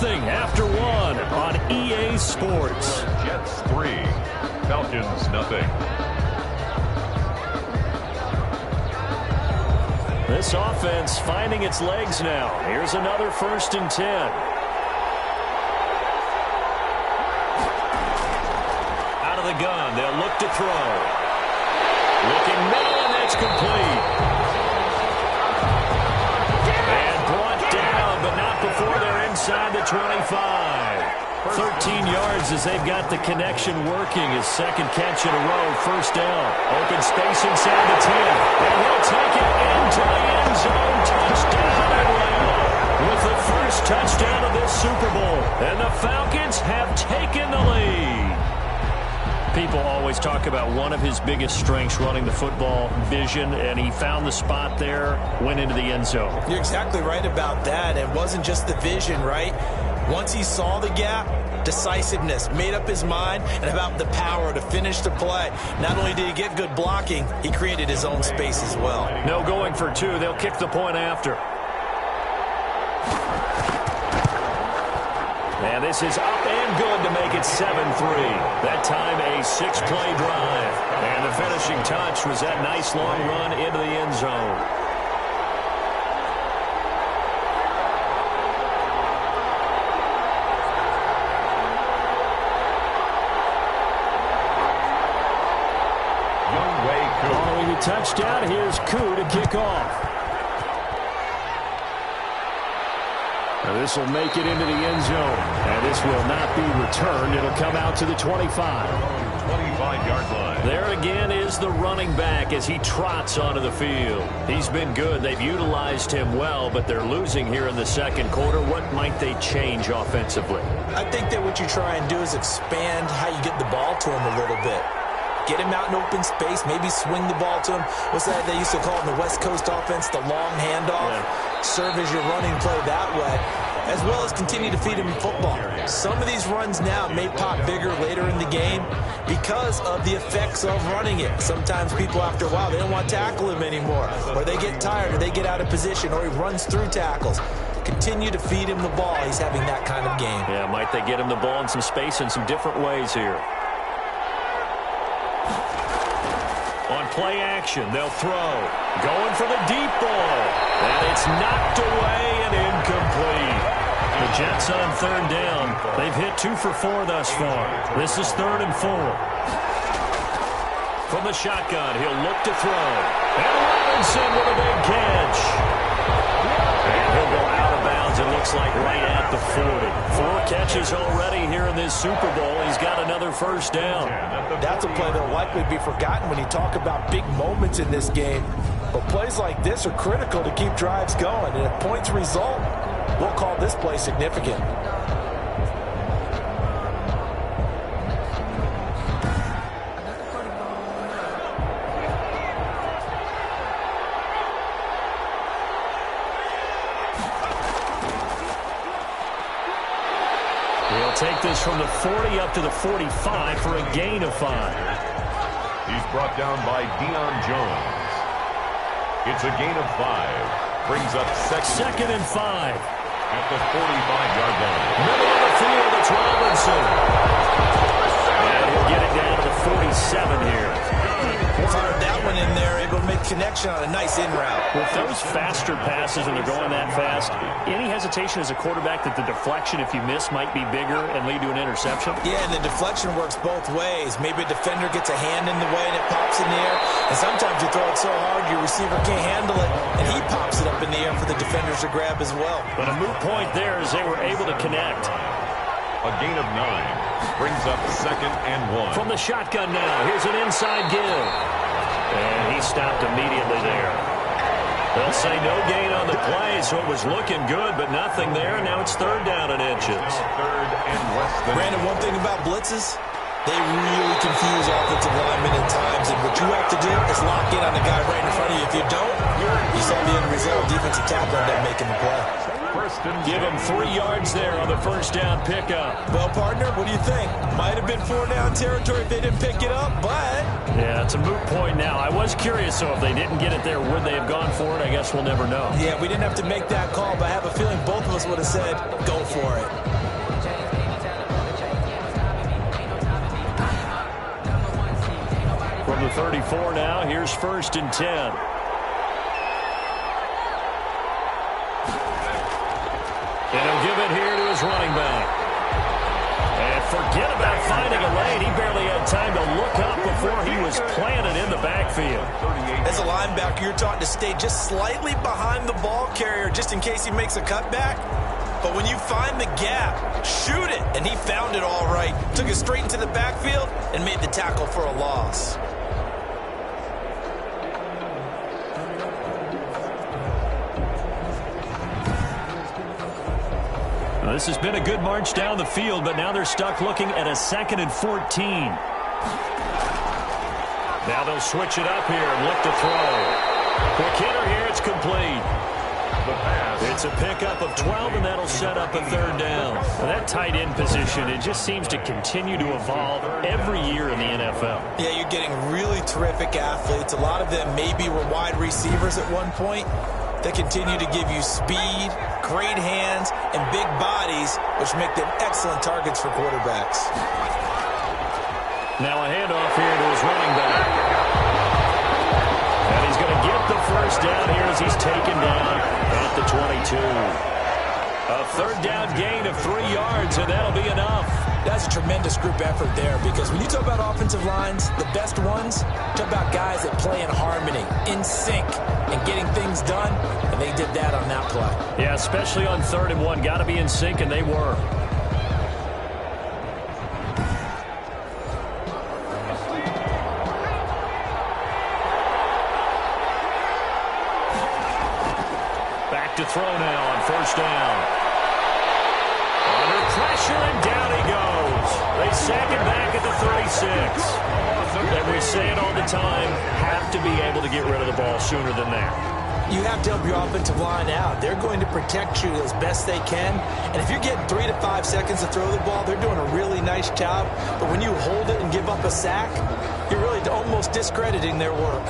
After 1 on EA Sports. Jets 3, Falcons nothing. This offense finding its legs now. Here's another 1st and 10. Out of the gun, they'll look to throw. Looking middle, and that's complete. Before they're inside the 25. 13 yards as they've got the connection working. His 2nd catch in a row, 1st down. Open space inside the 10. And he'll take it into the end zone. Touchdown Atlanta with the first touchdown of this Super Bowl. And the Falcons have taken the lead. People always talk about one of his biggest strengths, running the football, vision, and he found the spot there, went into the end zone. You're exactly right about that. It wasn't just the vision, right? Once he saw the gap, decisiveness, made up his mind, and about the power to finish the play. Not only did he get good blocking, he created his own space as well. No going for 2. They'll kick the point after. And this is up and good to make it 7-3. That time a 6-play drive. And the finishing touch was that nice long run into the end zone. Following the touchdown, here's Koo to kick off. Now this will make it into the end zone. And this will not be returned. It'll come out to the 25. 25-yard line. There again is the running back as he trots onto the field. He's been good. They've utilized him well, but they're losing here in the 2nd quarter. What might they change offensively? I think that what you try and do is expand how you get the ball to him a little bit. Get him out in open space, maybe swing the ball to him. What's that they used to call in the West Coast offense, the long handoff? Yeah. Serve as your running play that way, as well as continue to feed him football. Some of these runs now may pop bigger later in the game because of the effects of running it. Sometimes people, after a while, they don't want to tackle him anymore, or they get tired, or they get out of position, or he runs through tackles. Continue to feed him the ball. He's having that kind of game. Yeah, might they get him the ball in some space in some different ways here. On play action, they'll throw. Going for the deep ball. And it's knocked away and incomplete. The Jets on 3rd down. They've hit 2 for 4 thus far. This is 3rd and 4. From the shotgun, he'll look to throw. And Robinson with a big catch. And he'll go out of bounds, it looks like, right at the 40. 4 catches already here in this Super Bowl. He's got another first down. That's a play that'll likely be forgotten when you talk about big moments in this game. But plays like this are critical to keep drives going. And if points result, we'll call this play significant. take this from the 40 up to the 45 for a gain of 5. He's brought down by Deion Jones. It's a gain of 5. Brings up second and 5. At the 45-yard line. Middle of the field, it's Robinson. And he'll get it down to the 47 here. Fired that one in there, able to make connection on a nice in route. With those faster passes and they're going that fast, any hesitation as a quarterback that the deflection, if you miss, might be bigger and lead to an interception? Yeah, and the deflection works both ways. Maybe a defender gets a hand in the way and it pops in the air. And sometimes you throw it so hard your receiver can't handle it, and he pops it up in the air for the defenders to grab as well. But a moot point there as they were able to connect. A gain of 9 brings up second and 1. From the shotgun now, here's an inside give. And he stopped immediately there. They'll say no gain on the play, so it was looking good, but nothing there. Now it's third down and inches. Third and less than. Brandon, one thing about blitzes, they really confuse offensive linemen at times, and what you have to do is lock in on the guy right in front of you. If you don't, you saw the end result. Defensive tackle ended up making the play. Give him 3 yards there on the first down pickup. Well, partner, what do you think? Might have been 4 down territory if they didn't pick it up, but... Yeah, it's a moot point now. I was curious, so if they didn't get it there, would they have gone for it? I guess we'll never know. Yeah, we didn't have to make that call, but I have a feeling both of us would have said, go for it. From the 34 now, here's first and 10. And he'll give it here to his running back. And forget about finding a lane. He barely had time to look up before he was planted in the backfield. As a linebacker, you're taught to stay just slightly behind the ball carrier just in case he makes a cutback. But when you find the gap, shoot it. And he found it all right. Took it straight into the backfield and made the tackle for a loss. This has been a good march down the field, but now they're stuck looking at a 2nd and 14. Now they'll switch it up here and look to throw. Quick hitter here, it's complete. The pass. It's a pickup of 12, and that'll set up a third down. Well, that tight end position, it just seems to continue to evolve every year in the NFL. Yeah, you're getting really terrific athletes. A lot of them maybe were wide receivers at one point. They continue to give you speed, great hands, and big bodies, which make them excellent targets for quarterbacks. Now a handoff here to his running back. And he's going to get the first down here as he's taken down at the 22. A third down gain of 3 yards, and that'll be enough. That's a tremendous group effort there, because when you talk about offensive lines, the best ones, talk about guys that play in harmony, in sync, and getting things done, and they did that on that play. Yeah, especially on 3rd and 1. Got to be in sync, and they were. Back to throw now on first down. Under pressure, and down he goes. They sack him back at the 36. And we say it all the time, have to be able to get rid of the ball sooner than that. You have to help your offensive line out. They're going to protect you as best they can. And if you're getting 3 to 5 seconds to throw the ball, they're doing a really nice job. But when you hold it and give up a sack, you're really almost discrediting their work.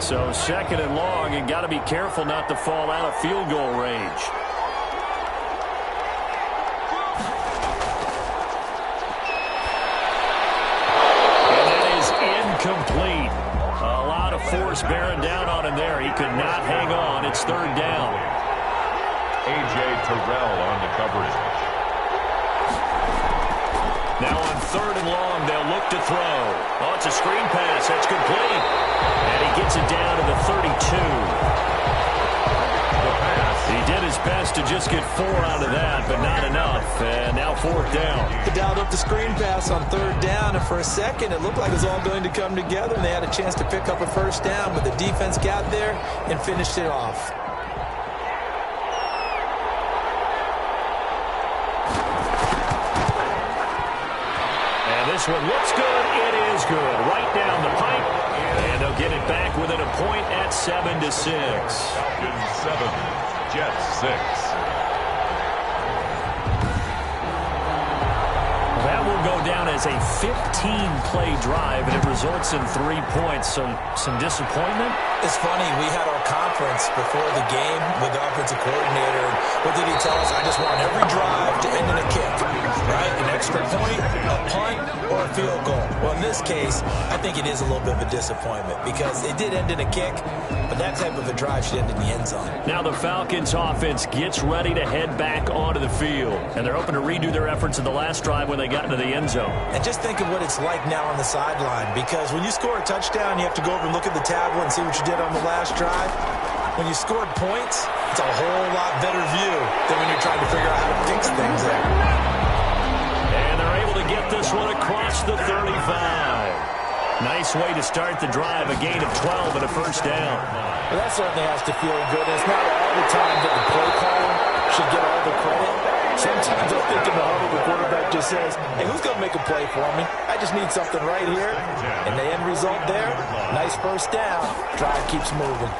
So 2nd and long, and got to be careful not to fall out of field goal range. Complete. A lot of force bearing down on him there. He could not hang on. It's 3rd down. A.J. Terrell on the coverage. Now on 3rd and long, they'll look to throw. Oh, it's a screen pass. That's complete. And he gets it down to the 32. He did his best to just get 4 out of that, but not enough. And now 4th down. They dialed up the screen pass on 3rd down, and for a second, it looked like it was all going to come together, and they had a chance to pick up a first down, but the defense got there and finished it off. And this one looks good. It is good. Right down the pipe. And they'll get it back within a point at 7-6. Falcons 7, Jets 6. will go down as a 15-play drive, and it results in 3 points. So some disappointment. It's funny, we had our conference before the game with the offensive coordinator. What did he tell us? I just want every drive to end in a kick, right? An extra point, a punt, or a field goal. Well, in this case, I think it is a little bit of a disappointment because it did end in a kick, but that type of a drive should end in the end zone. Now the Falcons offense gets ready to head back onto the field, and they're hoping to redo their efforts in the last drive when they got into the end zone. And just think of what it's like now on the sideline, because when you score a touchdown, you have to go over and look at the tablet and see what you did on the last drive. When you scored points, it's a whole lot better view than when you're trying to figure out how to fix things there. And they're able to get this one across the 35. Nice way to start the drive, a gain of 12 and a first down. Well, that certainly has to feel good. It's not all the time that the play caller should get all the credit. Sometimes I think in the huddle, the quarterback just says, hey, who's going to make a play for me? I just need something right here. And the end result there, nice first down. Drive keeps moving.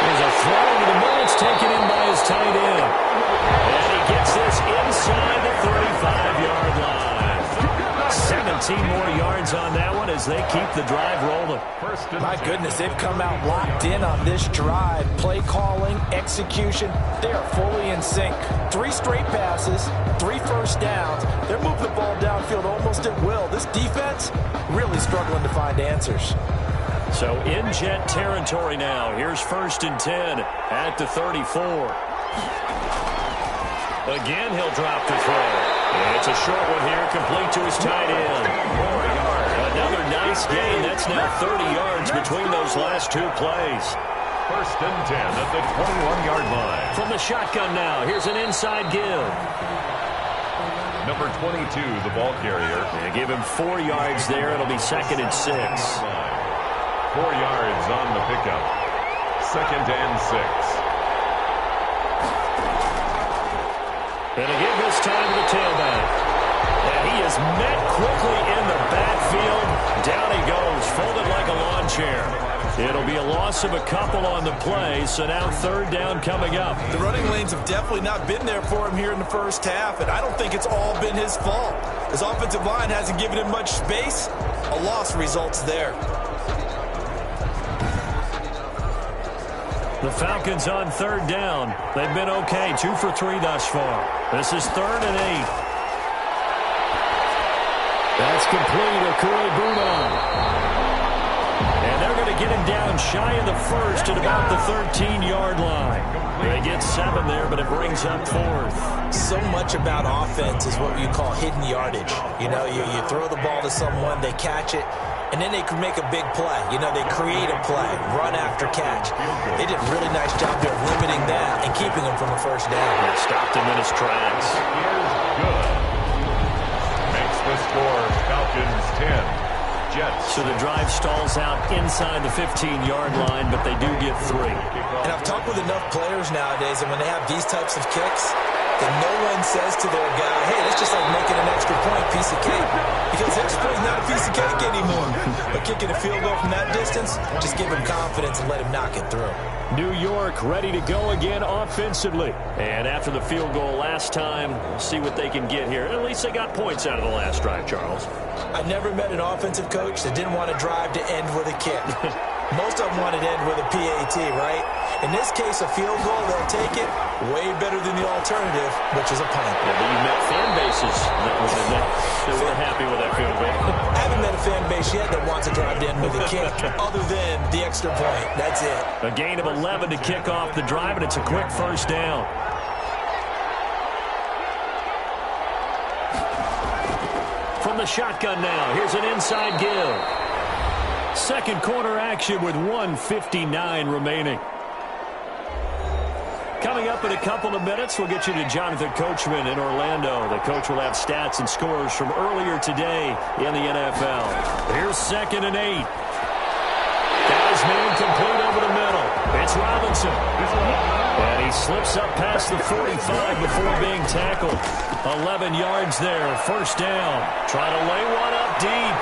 There's a throw over the middle. It's taken in by his tight end. And he gets this inside the 35-yard line. 17 more yards on that one as they keep the drive rolling. My goodness, they've come out locked in on this drive. Play calling, execution, they are fully in sync. 3 straight passes, 3 first downs. They're moving the ball downfield almost at will. This defense really struggling to find answers. So in jet territory now. Here's 1st and 10 at the 34. Again, he'll drop the throw. And it's a short one here, complete to his tight end. 4 yards. Another nice gain. That's now 30 yards between those last 2 plays. 1st and 10 at the 21-yard line. From the shotgun now, here's an inside give. Number 22, the ball carrier. They give him 4 yards there. It'll be 2nd and 6. 4 yards on the pickup. 2nd and 6. And a give this time to the tailback. And he is met quickly in the backfield. Down he goes, folded like a lawn chair. It'll be a loss of a couple on the play, so now 3rd down coming up. The running lanes have definitely not been there for him here in the first half, and I don't think it's all been his fault. His offensive line hasn't given him much space. A loss results there. The Falcons on 3rd down. They've been okay, 2 for 3 thus far. This is 3rd and 8. That's complete. Akuli-Buma. And they're going to get him down shy of the 1st at about the 13-yard line. They get 7 there, but it brings up 4th. So much about offense is what you call hidden yardage. You know, you throw the ball to someone, they catch it, and then they can make a big play. You know, they create a play, run after catch. They did a really nice job there of limiting that and keeping him from a first down. They stopped him in his tracks. Good. Makes the score Falcons 10. Jets. So the drive stalls out inside the 15-yard line, but they do get 3. And I've talked with enough players nowadays, and when they have these types of kicks, that no one says to their guy, hey, that's just like making an extra point, piece of cake. Because extra point is not a piece of cake anymore. But kicking a field goal from that distance, just give him confidence and let him knock it through. New York ready to go again offensively. And after the field goal last time, we'll see what they can get here. At least they got points out of the last drive, Charles. I've never met an offensive coach that didn't want to drive to end with a kick. Most of them wanted to end with a PAT, right? In this case, a field goal, they'll take it way better than the alternative, which is a punt. Yeah, but you met fan bases that were happy with that field goal. I haven't met a fan base yet that wants to drive to end with a kick other than the extra point. That's it. A gain of 11 to kick off the drive, and it's a quick first down. From the shotgun now, here's an inside give. Second quarter action with 1:59 remaining. Coming up in a couple of minutes, we'll get you to Jonathan Coachman in Orlando. The coach will have stats and scores from earlier today in the NFL. Here's 2nd and 8. Guys man complete over the middle. It's Robinson. And he slips up past the 45 before being tackled. 11 yards there. First down. Trying to lay one up deep.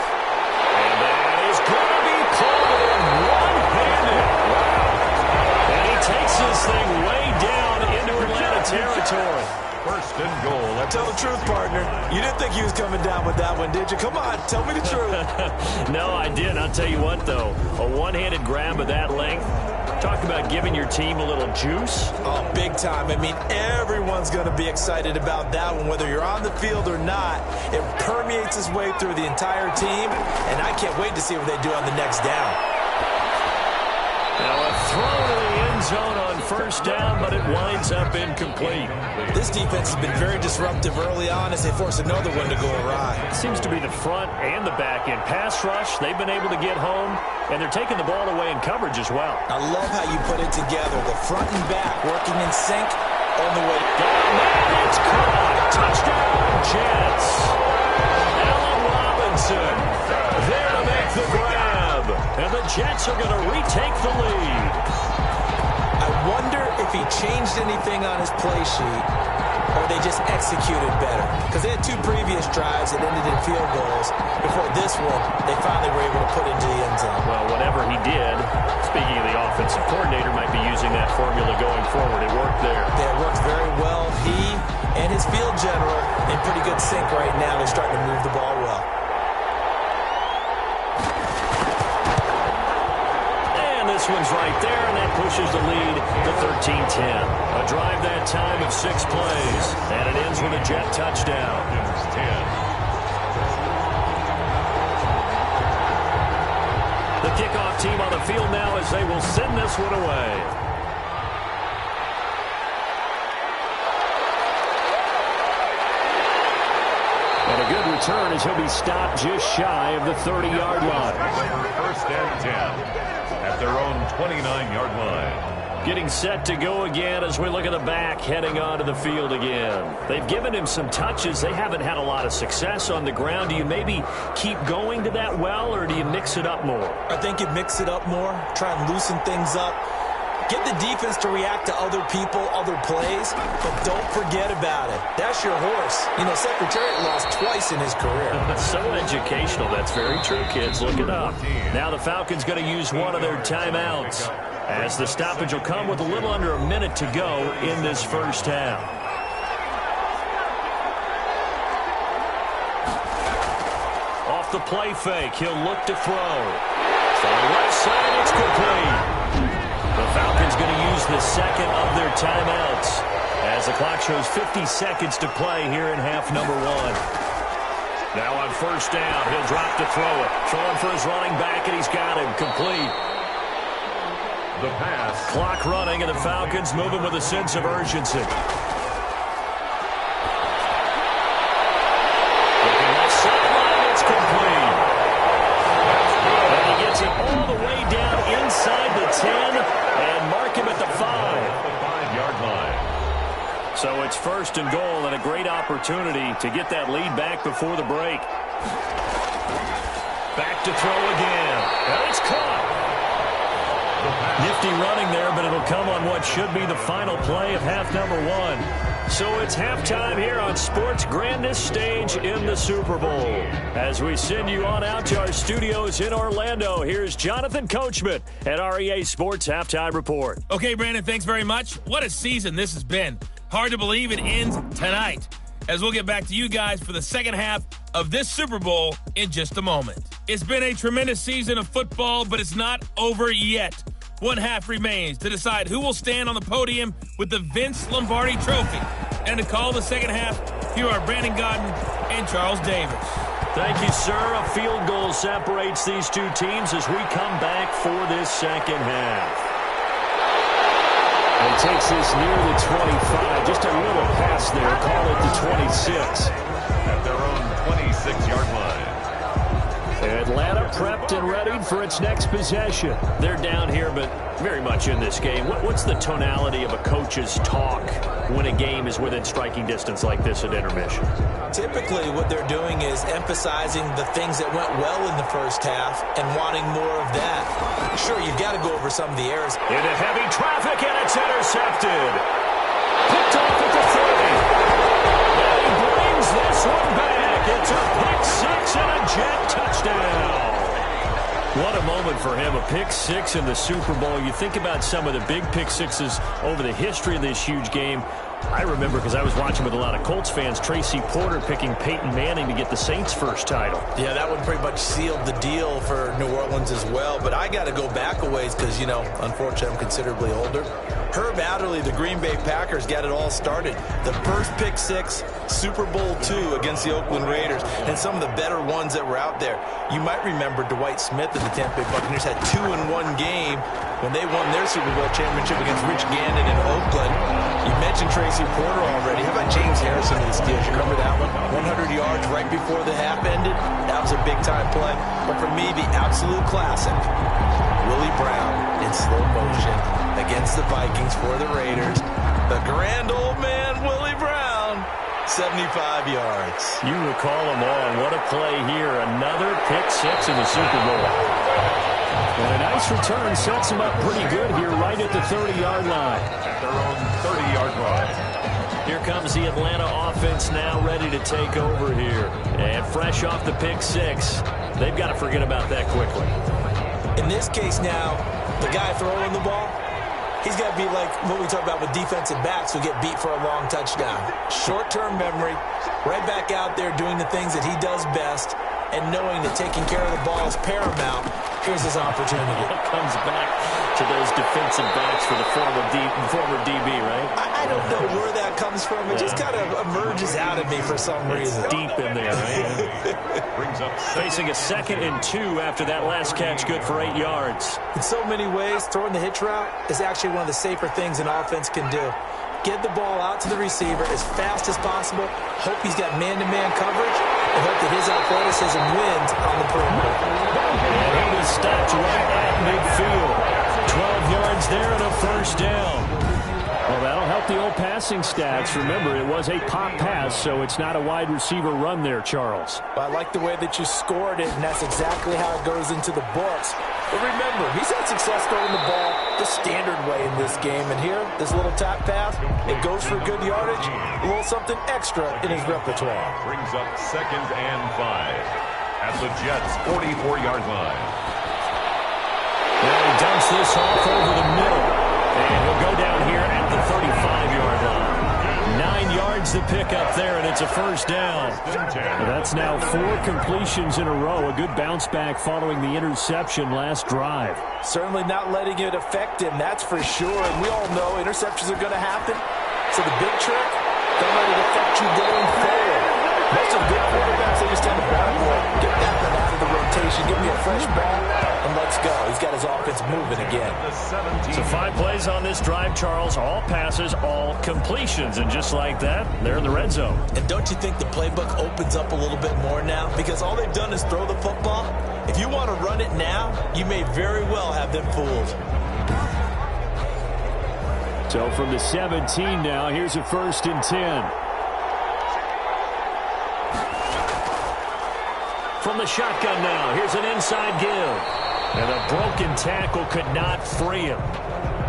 And that is going to be called in one-handed. Wow. And he takes this thing way down into Atlanta territory. 1st and goal. Tell the truth, partner. You didn't think he was coming down with that one, did you? Come on, tell me the truth. No, I didn't. I'll tell you what, though. A one-handed grab of that length. Talk about giving your team a little juice. Oh, big time. I mean, everyone's going to be excited about that one, whether you're on the field or not. It permeates its way through the entire team, and I can't wait to see what they do on the next down. Now a throw to the end zone on first down, but it winds up incomplete. This defense has been very disruptive early on as they force another one to go awry. It seems to be the front and the back end. Pass rush, they've been able to get home, and they're taking the ball away in coverage as well. I love how you put it together. The front and back working in sync on the way. And it's caught. Touchdown, Jets. Allen Robinson there to make the grab. And the Jets are going to retake the lead. I wonder if he changed anything on his play sheet or they just executed better. Because they had two previous drives that ended in field goals. Before this one, they finally were able to put into the end zone. Well, whatever he did, speaking of the offensive coordinator, might be using that formula going forward. It worked there. Yeah, it worked very well. He and his field general in pretty good sync right now. They're starting to move the ball well. This one's right there, and that pushes the lead to 13-10. A drive that time of 6 plays, and it ends with a Jet touchdown. The kickoff team on the field now as they will send this one away. And a good return as he'll be stopped just shy of the 30-yard line. First and 10. At their own 29-yard line. Getting set to go again as we look at the back heading onto the field again. They've given him some touches. They haven't had a lot of success on the ground. Do you maybe keep going to that well, or do you mix it up more? I think you mix it up more, try and loosen things up. Get the defense to react to other people, other plays, but don't forget about it. That's your horse. You know, Secretariat lost twice in his career. So educational. That's very true, kids. Look it up. Now the Falcons going to use one of their timeouts as the stoppage will come with a little under a minute to go in this first half. Off the play fake, he'll look to throw. From the left side, it's complete. The Falcons going to use the second of their timeouts as the clock shows 50 seconds to play here in half number 1. Now on first down, he'll drop to throw it. Throwing for his running back, and he's got him complete. The pass. Clock running, and the Falcons moving with a sense of urgency. Looking left sideline, it's complete. And he gets it all the way down inside the 10 and mark him at the 5. 5-yard line. So it's first and goal, and a great opportunity to get that lead back before the break. Back to throw again. And it's caught. Nifty running there, but it'll come on what should be the final play of half number 1. So it's halftime here on sports' grandest stage in the Super Bowl. As we send you on out to our studios in Orlando, here's Jonathan Coachman at REA Sports Halftime Report. Okay, Brandon, thanks very much. What a season this has been. Hard to believe it ends tonight, as we'll get back to you guys for the second half of this Super Bowl in just a moment. It's been a tremendous season of football, but it's not over yet. One half remains to decide who will stand on the podium with the Vince Lombardi Trophy. And to call the second half, here are Brandon Godden and Charles Davis. Thank you, sir. A field goal separates these two teams as we come back for this second half. He takes this near the 25. Just a little pass there. Call it the 26. At their own 26-yard line. Atlanta prepped and ready for its next possession. They're down here, but very much in this game. What's the tonality of a coach's talk when a game is within striking distance like this at intermission? Typically, what they're doing is emphasizing the things that went well in the first half and wanting more of that. Sure, you've got to go over some of the errors. Into heavy traffic, and it's intercepted. Picked off at the 30. And he brings this one back. It's a pick six and a Jet touchdown. What a moment for him, a pick six in the Super Bowl. You think about some of the big pick sixes over the history of this huge game. I remember because I was watching with a lot of Colts fans, Tracy Porter picking Peyton Manning to get the Saints' first title. Yeah, that one pretty much sealed the deal for New Orleans as well. But I got to go back a ways because, you know, unfortunately I'm considerably older. Herb Adderley, the Green Bay Packers, got it all started. The first pick six, Super Bowl II against the Oakland Raiders, and some of the better ones that were out there. You might remember Dwight Smith of the Tampa Bay Buccaneers had 2-in-1 game when they won their Super Bowl championship against Rich Gannon in Oakland. You mentioned Tracy Porter already. How about James Harrison of the Steelers? You remember that one? 100 yards right before the half ended. That was a big-time play. But for me, the absolute classic, Willie Brown in slow motion against the Vikings for the Raiders. The grand old man, Willie Brown, 75 yards. You recall them all. What a play here. Another pick six in the Super Bowl. And a nice return sets him up pretty good here right at the 30-yard line. At their own 30-yard line. Here comes the Atlanta offense now ready to take over here. And fresh off the pick six, they've got to forget about that quickly. In this case now, the guy throwing the ball, he's got to be like what we talk about with defensive backs who get beat for a long touchdown. Short-term memory, right back out there doing the things that he does best, and knowing that taking care of the ball is paramount. Here's his opportunity. Comes back to those defensive backs for the former DB, right? I don't know where that comes from. It just kind of emerges out of me for some reason. Deep in there, right? Brings up Facing a 2nd and 2 after that last catch, good for 8 yards. In so many ways, throwing the hitch route is actually one of the safer things an offense can do. Get the ball out to the receiver as fast as possible. Hope he's got man-to-man coverage, and hope that his athleticism wins on the perimeter. And he was stopped right at midfield. 12 yards there and a first down. Well, that'll help the old passing stats. Remember, it was a pop pass, so it's not a wide receiver run there, Charles. I like the way that you scored it, and that's exactly how it goes into the books. But remember, he's had success throwing the ball the standard way in this game. And here, this little tap pass, it goes for good yardage, a little something extra in his repertoire. Brings up 2nd and 5 at the Jets' 44-yard line. Now he dumps this off over the middle. And he'll go down here at the 35-yard line. 9 yards to pick up there, and it's a first down. Well, that's now 4 completions in a row. A good bounce back following the interception last drive. Certainly not letting it affect him, that's for sure. And we all know interceptions are going to happen. So the big trick, don't let it affect you going forward. Most of the good quarterbacks, they just tend to get that one out of the rotation, give me a fresh ball, and let's go. He's got his offense moving again. So 5 plays on this drive, Charles. All passes, all completions. And just like that, they're in the red zone. And don't you think the playbook opens up a little bit more now? Because all they've done is throw the football. If you want to run it now, you may very well have them fooled. So from the 17 now, here's a 1st and 10. From the shotgun now, here's an inside give. And a broken tackle could not free him.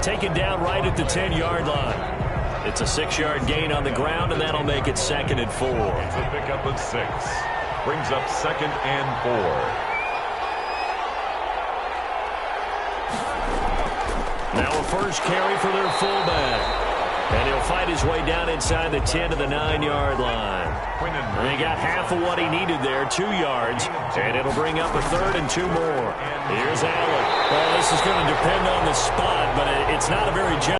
Taken down right at the 10-yard line. It's a 6-yard gain on the ground, and that'll make it 2nd and 4. It's a pickup of 6. Brings up 2nd and 4. Now a first carry for their fullback. And he'll fight his way down inside the 10 to the 9-yard line. And he got half of what he needed there, 2 yards. And it'll bring up a 3rd and 2 more. Here's Allen. Well, this is going to depend on the spot, but it's not a very generous